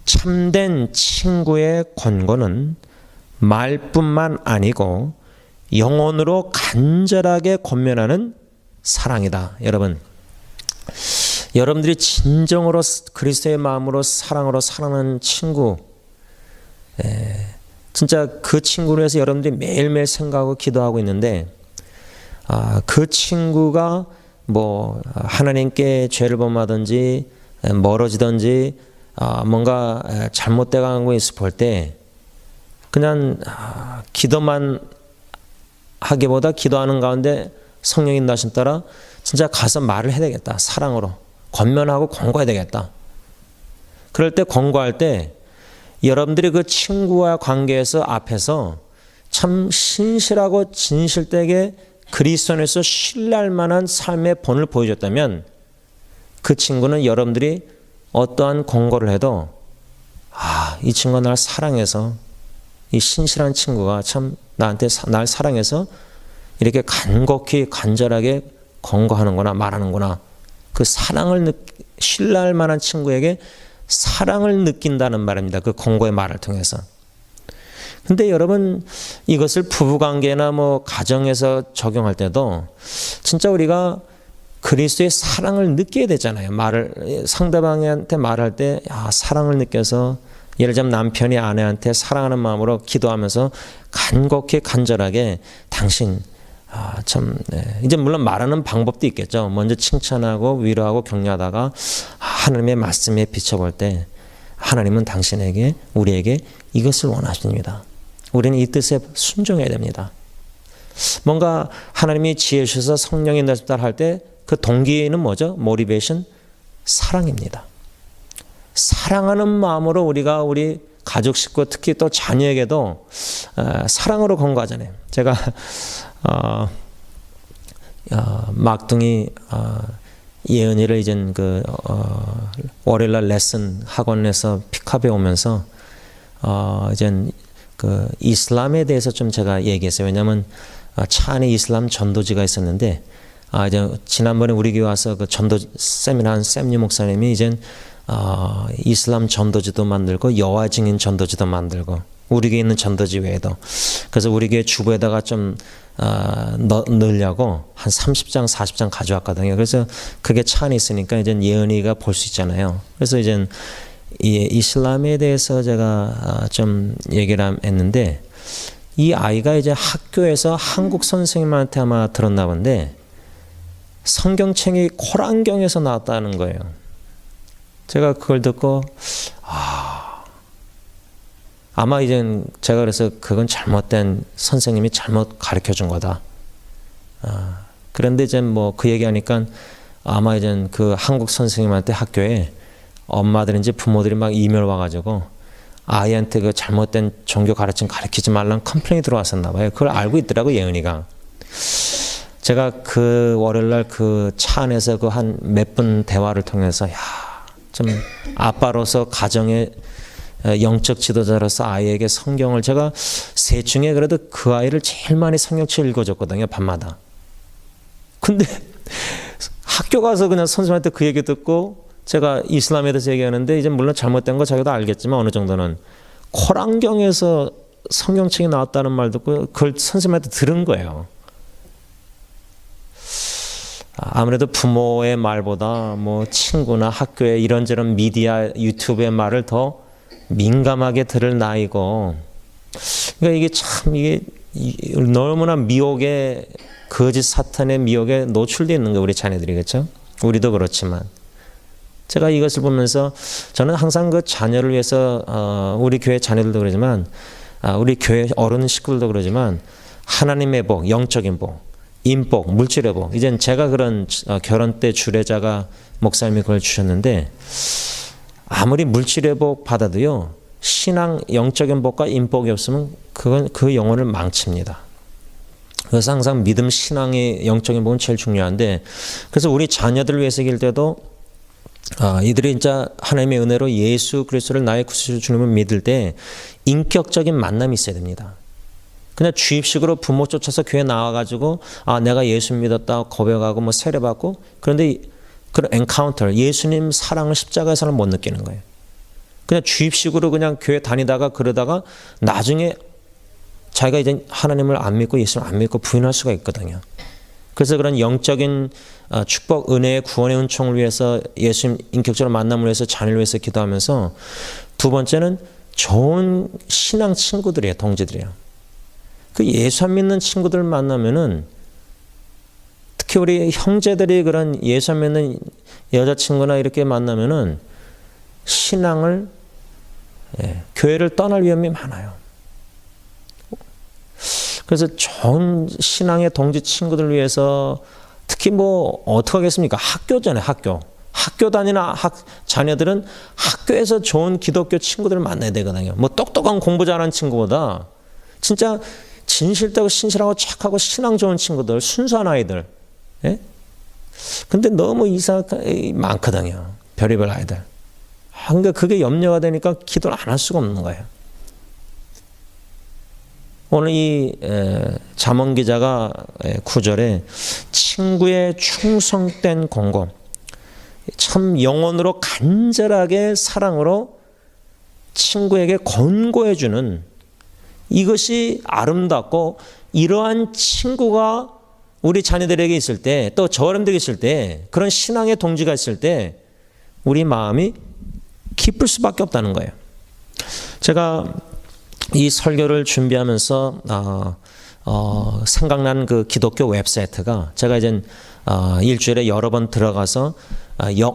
참된 친구의 권고는 말뿐만 아니고 영혼으로 간절하게 권면하는 사랑이다. 여러분들이 진정으로 그리스도의 마음으로 사랑으로 사랑하는 친구, 진짜 그 친구를 위해서 여러분들이 매일매일 생각하고 기도하고 있는데 그 친구가 뭐 하나님께 죄를 범하든지 멀어지든지 뭔가 잘못되어 가는 거 있을 볼 때 그냥 기도만 하기보다 기도하는 가운데 성령의 인도하심 따라 진짜 가서 말을 해야 되겠다. 사랑으로 권면하고 권고해야 되겠다. 그럴 때 권고할 때 여러분들이 그 친구와 관계에서 앞에서 참 신실하고 진실되게 그리스도 안에서 신뢰할 만한 삶의 본을 보여줬다면 그 친구는 여러분들이 어떠한 권고를 해도 이 친구가 날 사랑해서 이 신실한 친구가 참 나한테 날 사랑해서 이렇게 간곡히 간절하게 권고하는구나 말하는구나. 그 사랑을 신뢰할 만한 친구에게 사랑을 느낀다는 말입니다. 그 권고의 말을 통해서. 근데 여러분 이것을 부부관계나 뭐 가정에서 적용할 때도 진짜 우리가 그리스도의 사랑을 느껴야 되잖아요. 상대방한테 말할 때 사랑을 느껴서 예를 들면 남편이 아내한테 사랑하는 마음으로 기도하면서 간곡히 간절하게 당신 이제 물론 말하는 방법도 있겠죠. 먼저 칭찬하고 위로하고 격려하다가 하나님의 말씀에 비춰볼 때 하나님은 당신에게 우리에게 이것을 원하십니다. 우리는 이 뜻에 순종해야 됩니다. 뭔가 하나님이 지혜 주셔서 성령의 인도하심을 할 때 그 동기는 뭐죠? 모티베이션 사랑입니다. 사랑하는 마음으로 우리가 우리 가족 식구 특히 또 자녀에게도 사랑으로 권고하잖아요. 제가 막둥이 예은이를 이젠 월요일날 레슨 학원에서 픽업해 오면서 이젠 그 이슬람에 대해서 좀 제가 얘기했어요. 왜냐하면 차 안에 이슬람 전도지가 있었는데 이제 지난번에 우리 교회 와서 그 전도 세미나 한 샘유 목사님이 이젠 이슬람 전도지도 만들고 여호와 증인 전도지도 만들고 우리 교회 있는 전도지 외에도 그래서 우리 교회 주부에다가 좀 넣으려고 한 30장 40장 가져왔거든요. 그래서 그게 차 안에 있으니까 이제 예은이가 볼 수 있잖아요. 그래서 이제 이 이슬람에 대해서 제가 좀 얘기를 했는데 이 아이가 이제 학교에서 한국 선생님한테 아마 들었나 본데 성경책이 코란경에서 나왔다는 거예요. 제가 그걸 듣고 아마 이제 제가 그래서 그건 잘못된 선생님이 잘못 가르쳐 준 거다. 그런데 이제 뭐 그 얘기하니까 아마 이제 그 한국 선생님한테 학교에 엄마들인지 부모들이 막 이메일 와가지고 아이한테 그 잘못된 종교 가르침 가르치지 말라는 컴플레인이 들어왔었나 봐요. 그걸 알고 있더라고 예은이가. 제가 그 월요일날 그 차 안에서 그 한 몇 분 대화를 통해서 좀 아빠로서 가정의 영적 지도자로서 아이에게 성경을 제가 셋 중에 그래도 그 아이를 제일 많이 성경책 읽어줬거든요. 밤마다. 근데 학교 가서 그냥 선생님한테 그 얘기 듣고 제가 이슬람에 대해서 얘기하는데 이제 물론 잘못된 거 자기도 알겠지만 어느 정도는 코란경에서 성경책이 나왔다는 말 듣고 그걸 선생님한테 들은 거예요. 아무래도 부모의 말보다 뭐 친구나 학교의 이런저런 미디어 유튜브의 말을 더 민감하게 들을 나이고, 그러니까 이게 너무나 미혹의, 거짓 사탄의 미혹에 노출되어 있는 거예요, 우리 자녀들이. 그렇죠? 우리도 그렇지만. 제가 이것을 보면서 저는 항상 그 자녀를 위해서, 우리 교회 자녀들도 그러지만, 우리 교회 어른 식구들도 그러지만, 하나님의 복, 영적인 복, 인복, 물질의 복. 이젠 제가 그런 결혼 때 주례자가 목사님이 그걸 주셨는데, 아무리 물질의 복 받아도요, 신앙, 영적인 복과 인복이 없으면 그건 그 영혼을 망칩니다. 그래서 항상 믿음, 신앙의 영적인 복은 제일 중요한데, 그래서 우리 자녀들을 위해서 길 때도 이들이 진짜 하나님의 은혜로 예수 그리스도를 나의 구주로 주님을 믿을 때 인격적인 만남이 있어야 됩니다. 그냥 주입식으로 부모 쫓아서 교회 나와가지고 내가 예수 믿었다 고백하고 뭐 세례받고, 그런데 그런 엔카운터, 예수님 사랑을 십자가에서는 못 느끼는 거예요. 그냥 주입식으로 그냥 교회 다니다가 그러다가 나중에 자기가 이제 하나님을 안 믿고 예수를 안 믿고 부인할 수가 있거든요. 그래서 그런 영적인 축복, 은혜의 구원의 은총을 위해서 예수님 인격적으로 만남을 위해서 자녀를 위해서 기도하면서, 두 번째는 좋은 신앙 친구들이에요. 동지들이에요. 그 예수 안 믿는 친구들 만나면은, 특히 우리 형제들이 그런 예수 안 믿는 여자친구나 이렇게 만나면은 신앙을, 교회를 떠날 위험이 많아요. 그래서 좋은 신앙의 동지 친구들을 위해서, 특히 뭐 어떻게 하겠습니까? 학교잖아요. 학교 다니는 자녀들은 학교에서 좋은 기독교 친구들을 만나야 되거든요. 뭐 똑똑한 공부 잘하는 친구보다 진짜 진실되고 신실하고 착하고 신앙 좋은 친구들, 순수한 아이들. 예? 근데 너무 이상하게 많거든요. 별의별 아이들. 그러니까 그게 염려가 되니까 기도를 안 할 수가 없는 거예요. 오늘 이 잠언 기자가 9절에 친구의 충성된 공고, 참 영혼으로 간절하게 사랑으로 친구에게 권고해주는, 이것이 아름답고, 이러한 친구가 우리 자녀들에게 있을 때, 또 저 어른들에게 있을 때, 그런 신앙의 동지가 있을 때 우리 마음이 기쁠 수밖에 없다는 거예요. 제가 이 설교를 준비하면서 생각난 그 기독교 웹사이트가, 제가 이제 일주일에 여러 번 들어가서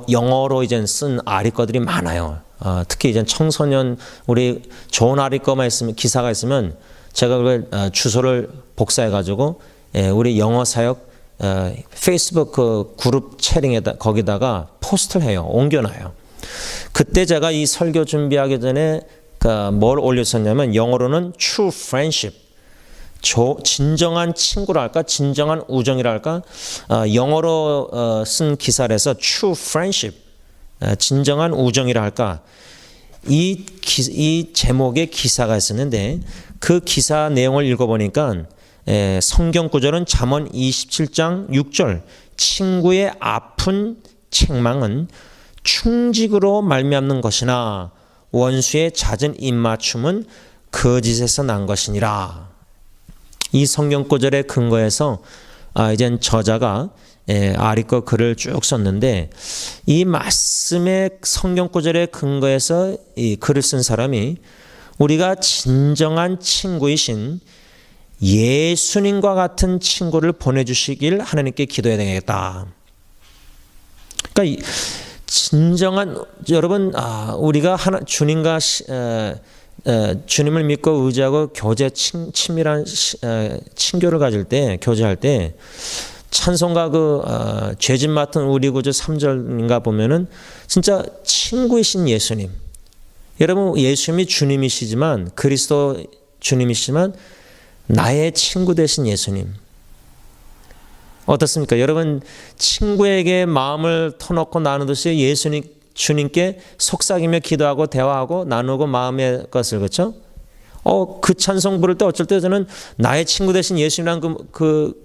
영어로 이제 쓴 아리꺼들이 많아요. 특히 이제 청소년, 우리 좋은 아리꺼만 있으면, 기사가 있으면 제가 그걸 주소를 복사해가지고 우리 영어 사역 페이스북 그 그룹 채링에다 거기다가 포스트를 해요. 옮겨놔요. 그때 제가 이 설교 준비하기 전에 뭘 올렸었냐면, 영어로는 true friendship, 진정한 친구랄까, 진정한 우정이랄까, 영어로 쓴 기사에서 true friendship, 진정한 우정이랄까, 이 제목의 기사가 있었는데, 그 기사 내용을 읽어보니까 성경 구절은 잠언 27장 6절, 친구의 아픈 책망은 충직으로 말미암는 것이나 원수의 잦은 입맞춤은 거짓에서 난 것이니라. 이 성경 구절에 근거해서 이젠 저자가 아리꺼 글을 쭉 썼는데, 이 말씀의 성경 구절에 근거해서 이 글을 쓴 사람이, 우리가 진정한 친구이신 예수님과 같은 친구를 보내주시길 하나님께 기도해야 되겠다. 그러니까 진정한, 여러분, 우리가 주님과 주님을 믿고 의지하고 친밀한 친교를 가질 때, 교제할 때, 찬송가 죄짐 맡은 우리 구주 3절인가 보면은 진짜 친구이신 예수님. 여러분, 예수님이 주님이시지만, 그리스도 주님이시지만 나의 친구 되신 예수님. 어떻습니까? 여러분, 친구에게 마음을 터놓고 나누듯이 예수님, 주님께 속삭이며 기도하고 대화하고 나누고 마음의 것을, 그렇죠? 그 찬송 부를 때 어쩔 때 저는 나의 친구 되신 예수님이란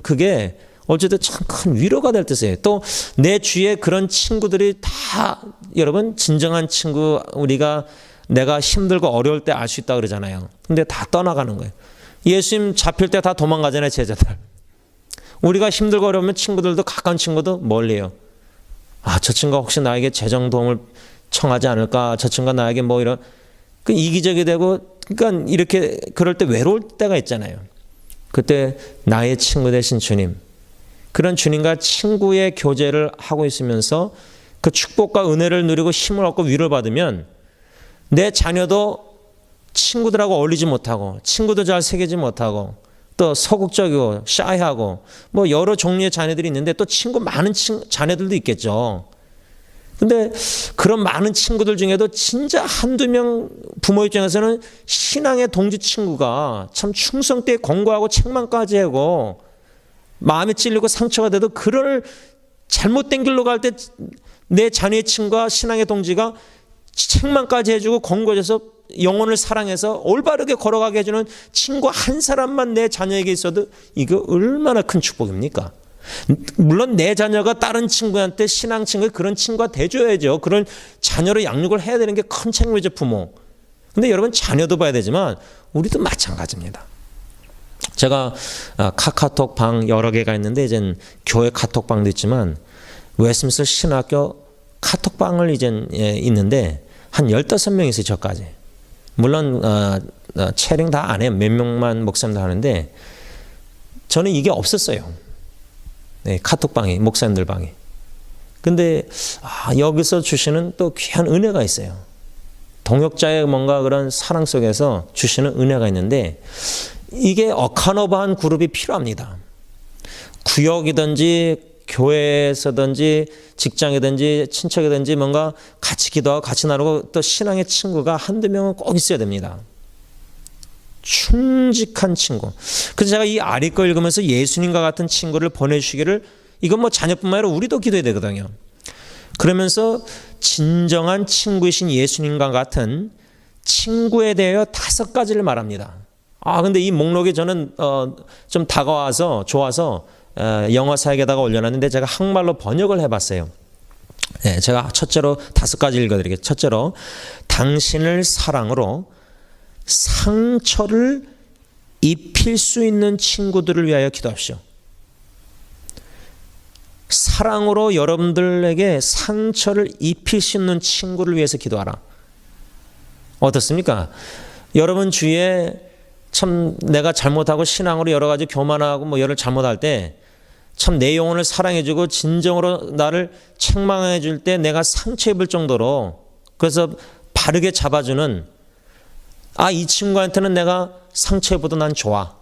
그게 어쨌든 참 큰 위로가 될 뜻이에요. 또 내 주위에 그런 친구들이 다, 여러분, 진정한 친구, 내가 힘들고 어려울 때 알 수 있다 그러잖아요. 근데 다 떠나가는 거예요. 예수님 잡힐 때 다 도망가잖아요, 제자들. 우리가 힘들고 어려우면 친구들도, 가까운 친구도 멀리해요. 저 친구가 혹시 나에게 재정 도움을 청하지 않을까? 저 친구가 나에게 뭐 이런. 그 이기적이 되고, 그러니까 이렇게 그럴 때 외로울 때가 있잖아요. 그때 나의 친구 되신 주님, 그런 주님과 친구의 교제를 하고 있으면서 그 축복과 은혜를 누리고 힘을 얻고 위로를 받으면 내 자녀도 친구들하고 어울리지 못하고 친구도 잘 새기지 못하고 또 소극적이고 샤이하고 뭐 여러 종류의 자녀들이 있는데 또 친구 많은 자녀들도 있겠죠. 근데 그런 많은 친구들 중에도 진짜 한두 명 부모 입장에서는 신앙의 동지 친구가 참 충성되게 권고하고 책망까지 하고 마음이 찔리고 상처가 돼도 그를 잘못된 길로 갈 때 내 자녀의 친구가 신앙의 동지가 책망까지 해주고 권고해줘서 영혼을 사랑해서 올바르게 걸어가게 해주는 친구 한 사람만 내 자녀에게 있어도 이거 얼마나 큰 축복입니까? 물론 내 자녀가 다른 친구한테 신앙 친구에 그런 친구가 돼줘야죠. 그런 자녀를 양육을 해야 되는 게 큰 책임이죠, 부모. 근데 여러분 자녀도 봐야 되지만 우리도 마찬가지입니다. 제가 카카오톡 방 여러 개가 있는데 이젠 교회 카톡방도 있지만 웨스민스터 신학교 카톡방을 이젠 있는데 한 15명 있어요, 저까지. 물론 채링 다 안 해요. 몇 명만 목사님들 하는데 저는 이게 없었어요. 네, 카톡방이, 목사님들 방이. 근데 여기서 주시는 또 귀한 은혜가 있어요. 동역자의 뭔가 그런 사랑 속에서 주시는 은혜가 있는데 이게 어카노바한 그룹이 필요합니다. 구역이든지 교회에서든지 직장이든지 친척이든지 뭔가 같이 기도하고 같이 나누고 또 신앙의 친구가 한두 명은 꼭 있어야 됩니다. 충직한 친구. 그래서 제가 이 아리 거 읽으면서 예수님과 같은 친구를 보내주시기를, 이건 뭐 자녀뿐만 아니라 우리도 기도해야 되거든요. 그러면서 진정한 친구이신 예수님과 같은 친구에 대하여 5가지를 말합니다. 근데 이 목록이 저는 좀 다가와서 좋아서 영어 사역에다가 올려놨는데 제가 한국말로 번역을 해봤어요. 네, 제가 첫째로 5가지 읽어드리겠습니다. 첫째로, 당신을 사랑으로 상처를 입힐 수 있는 친구들을 위하여 기도하십시오. 사랑으로 여러분들에게 상처를 입힐 수 있는 친구를 위해서 기도하라. 어떻습니까? 여러분 주위에 참 내가 잘못하고 신앙으로 여러 가지 교만하고 뭐 여러 잘못할 때 참 내 영혼을 사랑해주고 진정으로 나를 책망해줄 때 내가 상처 입을 정도로, 그래서 바르게 잡아주는, 이 친구한테는 내가 상처 입어도 난 좋아,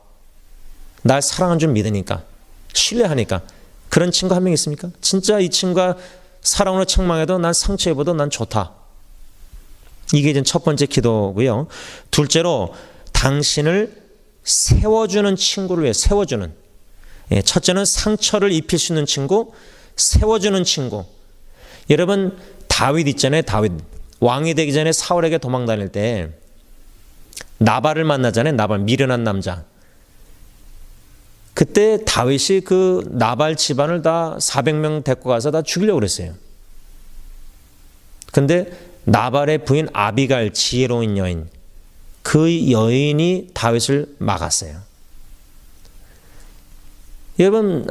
날 사랑한 줄 믿으니까, 신뢰하니까, 그런 친구 한 명 있습니까? 진짜 이 친구가 사랑으로 책망해도 난 상처 입어도 난 좋다. 이게 이제 첫 번째 기도고요. 둘째로, 당신을 세워주는 친구를 위해 세워주는. 첫째는 상처를 입힐 수 있는 친구, 세워주는 친구. 여러분 다윗 있잖아요. 다윗 왕이 되기 전에 사울에게 도망 다닐 때 나발을 만나잖아요. 나발, 미련한 남자. 그때 다윗이 그 나발 집안을 다 400명 데리고 가서 다 죽이려고 그랬어요. 근데 나발의 부인 아비갈, 지혜로운 여인, 그 여인이 다윗을 막았어요. 여러분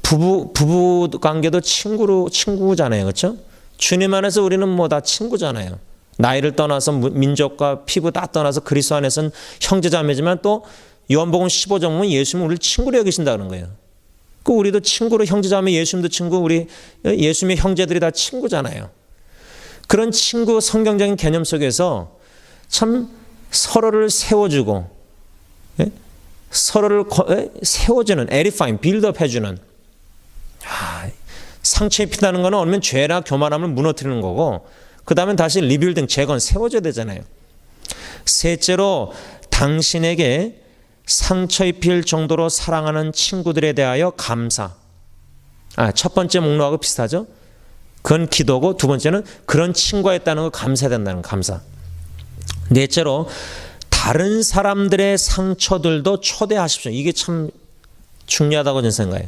부부 관계도 친구잖아요, 그렇죠? 주님 안에서 우리는 뭐 다 친구잖아요. 나이를 떠나서 민족과 피부 다 떠나서 그리스도 안에서는 형제자매지만 또 요한복음 15장 보면 예수님은 우리를 친구로 여기신다는 거예요. 그 우리도 친구로 형제자매, 예수님도 친구, 우리 예수님의 형제들이 다 친구잖아요. 그런 친구 성경적인 개념 속에서 참 서로를 세워주고, 서로를 세워주는, edifying, 빌드업 해주는. 상처 입힌다는 거는 얼면 죄나 교만함을 무너뜨리는 거고, 그 다음에 다시 리빌딩, 재건, 세워줘야 되잖아요. 셋째로, 당신에게 상처 입힐 정도로 사랑하는 친구들에 대하여 감사. 첫 번째 목록하고 비슷하죠? 그건 기도고, 두 번째는 그런 친구가 있다는 거 감사된다는 감사. 넷째로, 다른 사람들의 상처들도 초대하십시오. 이게 참 중요하다고 저는 생각해요.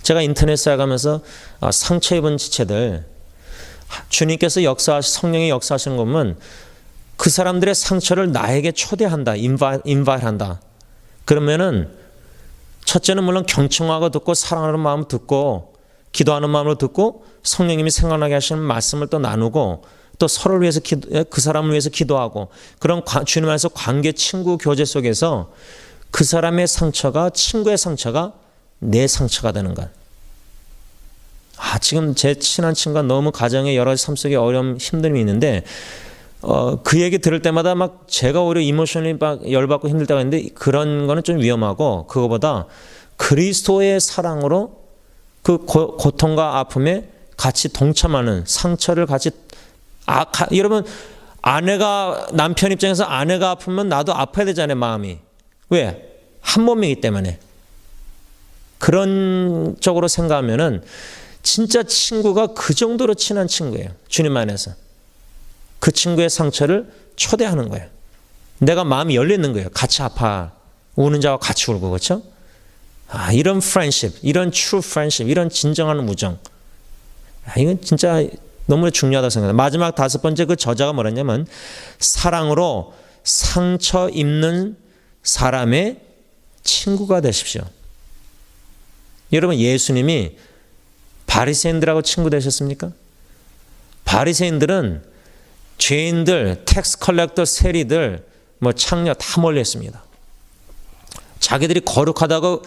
제가 인터넷 사역하면서 상처 입은 지체들, 주님께서 성령이 역사하시는 거 보면 그 사람들의 상처를 나에게 초대한다, 인바이트한다. 그러면은 첫째는 물론 경청하고 듣고 사랑하는 마음을 듣고 기도하는 마음으로 듣고 성령님이 생각나게 하시는 말씀을 또 나누고, 또 서로를 위해서 그 사람을 위해서 기도하고 그런 주님 안에서 관계, 친구, 교제 속에서 그 사람의 상처가, 친구의 상처가 내 상처가 되는 것. 지금 제 친한 친구가 너무 가정에 여러 가지 삶 속에 어려움, 힘듦이 있는데 그 얘기 들을 때마다 막 제가 오히려 이모션이 막 열받고 힘들 때가 있는데 그런 거는 좀 위험하고 그거보다 그리스도의 사랑으로 그 고통과 아픔에 같이 동참하는 상처를 같이 여러분 아내가 남편 입장에서 아내가 아프면 나도 아파야 되잖아요. 마음이. 왜? 한 몸이기 때문에. 그런 쪽으로 생각하면은 진짜 친구가 그 정도로 친한 친구예요. 주님 안에서. 그 친구의 상처를 초대하는 거예요. 내가 마음이 열리는 거예요. 같이 아파. 우는 자와 같이 울고 그렇죠? 이런 friendship, 이런 true friendship, 이런 진정한 우정. 이건 진짜 너무 중요하다고 생각합니다. 마지막 5번째 그 저자가 뭐랬냐면 사랑으로 상처 입는 사람의 친구가 되십시오. 여러분 예수님이 바리새인들하고 친구 되셨습니까? 바리새인들은 죄인들, 텍스 컬렉터, 세리들, 창녀 다 멀리했습니다. 자기들이 거룩하다고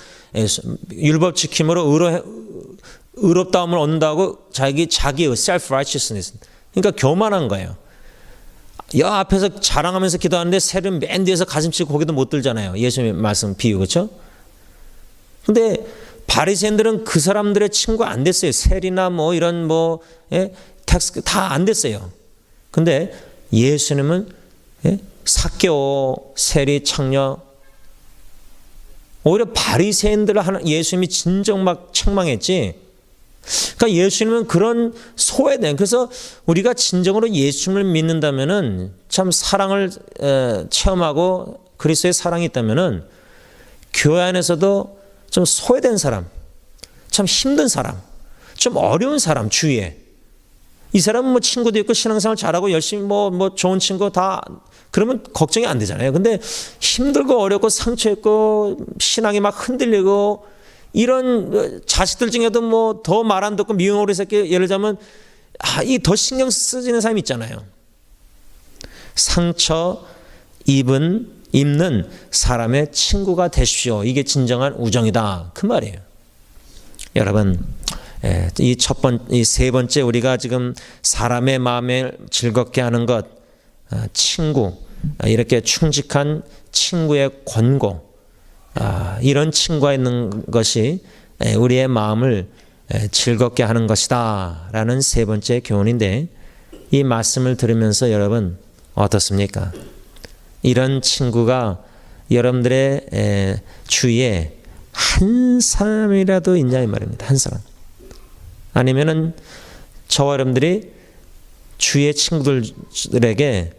율법 지킴으로 의롭다움을 얻는다고 자기의 self righteousness, 그러니까 교만한 거예요. 여 앞에서 자랑하면서 기도하는데 세리는 맨 뒤에서 가슴 치고 고개도 못 들잖아요. 예수님의 말씀 비유 그렇죠? 근데 바리새인들은 그 사람들의 친구 안 됐어요. 세리나 이런 텍스 다 안 됐어요. 근데 예수님은 삭개오, 세리, 창녀 오히려 바리새인들을 예수님이 진정 막 책망했지. 그러니까 예수님은 그런 소외된, 그래서 우리가 진정으로 예수님을 믿는다면은 참 사랑을 체험하고 그리스도의 사랑이 있다면은 교회 안에서도 좀 소외된 사람, 참 힘든 사람, 좀 어려운 사람 주위에 이 사람은 친구도 있고 신앙생활 잘하고 열심히 좋은 친구 다 그러면 걱정이 안 되잖아요. 근데 힘들고 어렵고 상처 있고 신앙이 막 흔들리고 이런 자식들 중에도 더 말 안 듣고 미운 어린 새끼 예를 들자면 이 더 신경 쓰지는 사람이 있잖아요. 상처 입는 사람의 친구가 되십시오. 이게 진정한 우정이다. 그 말이에요. 여러분, 이 세 번째 우리가 지금 사람의 마음을 즐겁게 하는 것, 친구, 이렇게 충직한 친구의 권고, 이런 친구가 있는 것이 우리의 마음을 즐겁게 하는 것이다 라는 세 번째 교훈인데, 이 말씀을 들으면서 여러분 어떻습니까? 이런 친구가 여러분들의 주위에 한 사람이라도 있냐 이 말입니다. 한 사람. 아니면은 저와 여러분들이 주위의 친구들에게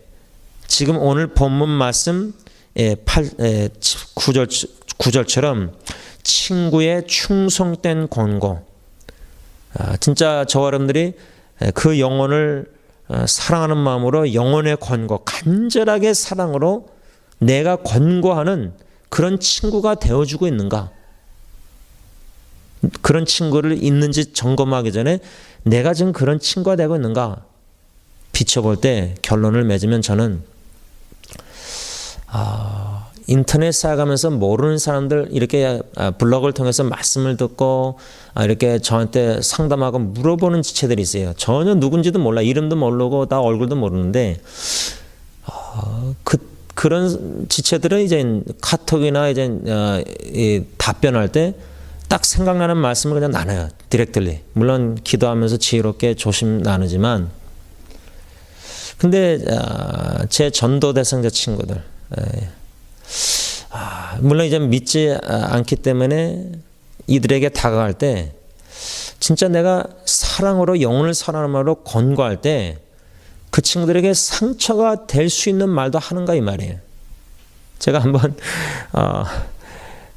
지금 오늘 본문 말씀 9절처럼 친구의 충성된 권고, 진짜 저와 여러분들이 그 영혼을 사랑하는 마음으로 영혼의 권고, 간절하게 사랑으로 내가 권고하는 그런 친구가 되어주고 있는가? 그런 친구를 있는지 점검하기 전에 내가 지금 그런 친구가 되고 있는가? 비춰볼 때 결론을 맺으면 저는 인터넷 살아가면서 모르는 사람들 이렇게 블로그를 통해서 말씀을 듣고 이렇게 저한테 상담하고 물어보는 지체들이 있어요. 전혀 누군지도 몰라. 이름도 모르고 나 얼굴도 모르는데 그런 지체들은 이제 카톡이나 이제 답변할 때 딱 생각나는 말씀을 그냥 나눠요. 디렉틀리. 물론 기도하면서 지혜롭게 조심 나누지만, 근데 제 전도 대상자 친구들, 물론 이제 믿지 않기 때문에 이들에게 다가갈 때 진짜 내가 사랑으로, 영혼을 사랑함으로 권고할 때 그 친구들에게 상처가 될 수 있는 말도 하는가 이 말이에요. 제가 한번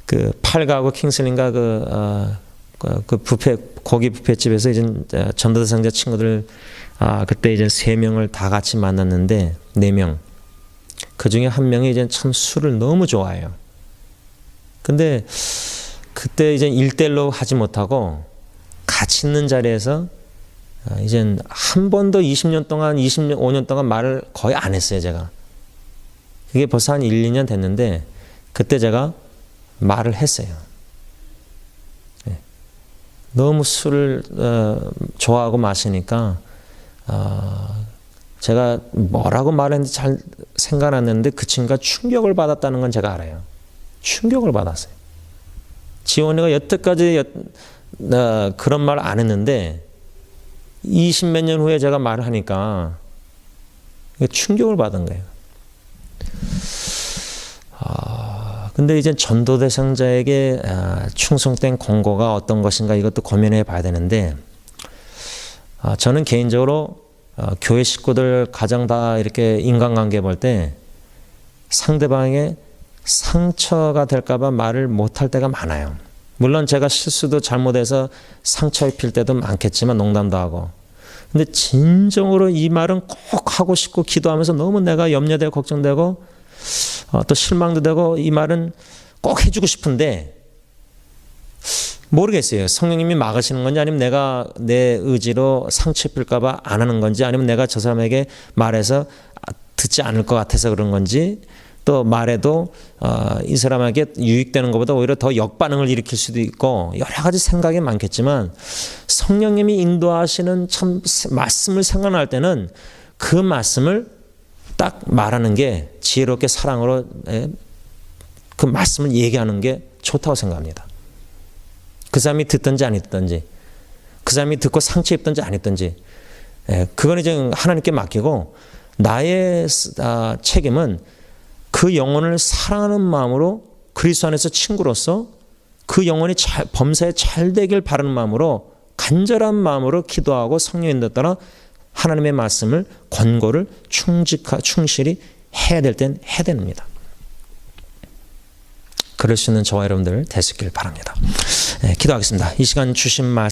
그 팔가구 킹슬린가 그 뷔페, 고기 뷔페집에서 이제 전도대상자 친구들 그때 이제 3명을 다 같이 만났는데 4명. 그 중에 한 명이 이제 참 술을 너무 좋아해요. 근데 그때 이제 1대1로 하지 못하고 같이 있는 자리에서 이젠 한 번도 20년 동안 25년 동안 말을 거의 안 했어요. 제가. 그게 벌써 한 1, 2년 됐는데 그때 제가 말을 했어요. 너무 술을 좋아하고 마시니까 제가 뭐라고 말했는지 잘 생각 안 났는데 그 친구가 충격을 받았다는 건 제가 알아요. 충격을 받았어요. 지원이가 여태까지 그런 말 안 했는데 20몇 년 후에 제가 말을 하니까 충격을 받은 거예요. 근데 이제 전도대상자에게 충성된 공고가 어떤 것인가 이것도 고민해 봐야 되는데 저는 개인적으로 교회 식구들 가정 다 이렇게 인간관계 볼 때 상대방에게 상처가 될까 봐 말을 못할 때가 많아요. 물론 제가 실수도 잘못해서 상처 입힐 때도 많겠지만 농담도 하고. 근데 진정으로 이 말은 꼭 하고 싶고 기도하면서 너무 내가 염려되고 걱정되고 또 실망도 되고 이 말은 꼭 해주고 싶은데 모르겠어요. 성령님이 막으시는 건지 아니면 내가 내 의지로 상처 입힐까 봐 안 하는 건지 아니면 내가 저 사람에게 말해서 듣지 않을 것 같아서 그런 건지 또 말해도 이 사람에게 유익되는 것보다 오히려 더 역반응을 일으킬 수도 있고 여러 가지 생각이 많겠지만 성령님이 인도하시는 참 말씀을 생각할 때는 그 말씀을 딱 말하는 게 지혜롭게 사랑으로 그 말씀을 얘기하는 게 좋다고 생각합니다. 그 사람이 듣든지 안 듣든지 그 사람이 듣고 상처 입든지 안 입든지 그건 이제 하나님께 맡기고 나의 책임은 그 영혼을 사랑하는 마음으로 그리스도 안에서 친구로서 그 영혼이 범사에 잘 되길 바라는 마음으로 간절한 마음으로 기도하고 성령 인도 따라 하나님의 말씀을 권고를 충실히 해야 될 땐 해야 됩니다. 그럴 수 있는 저와 여러분들 되시길 바랍니다. 기도하겠습니다. 이 시간 주신 말씀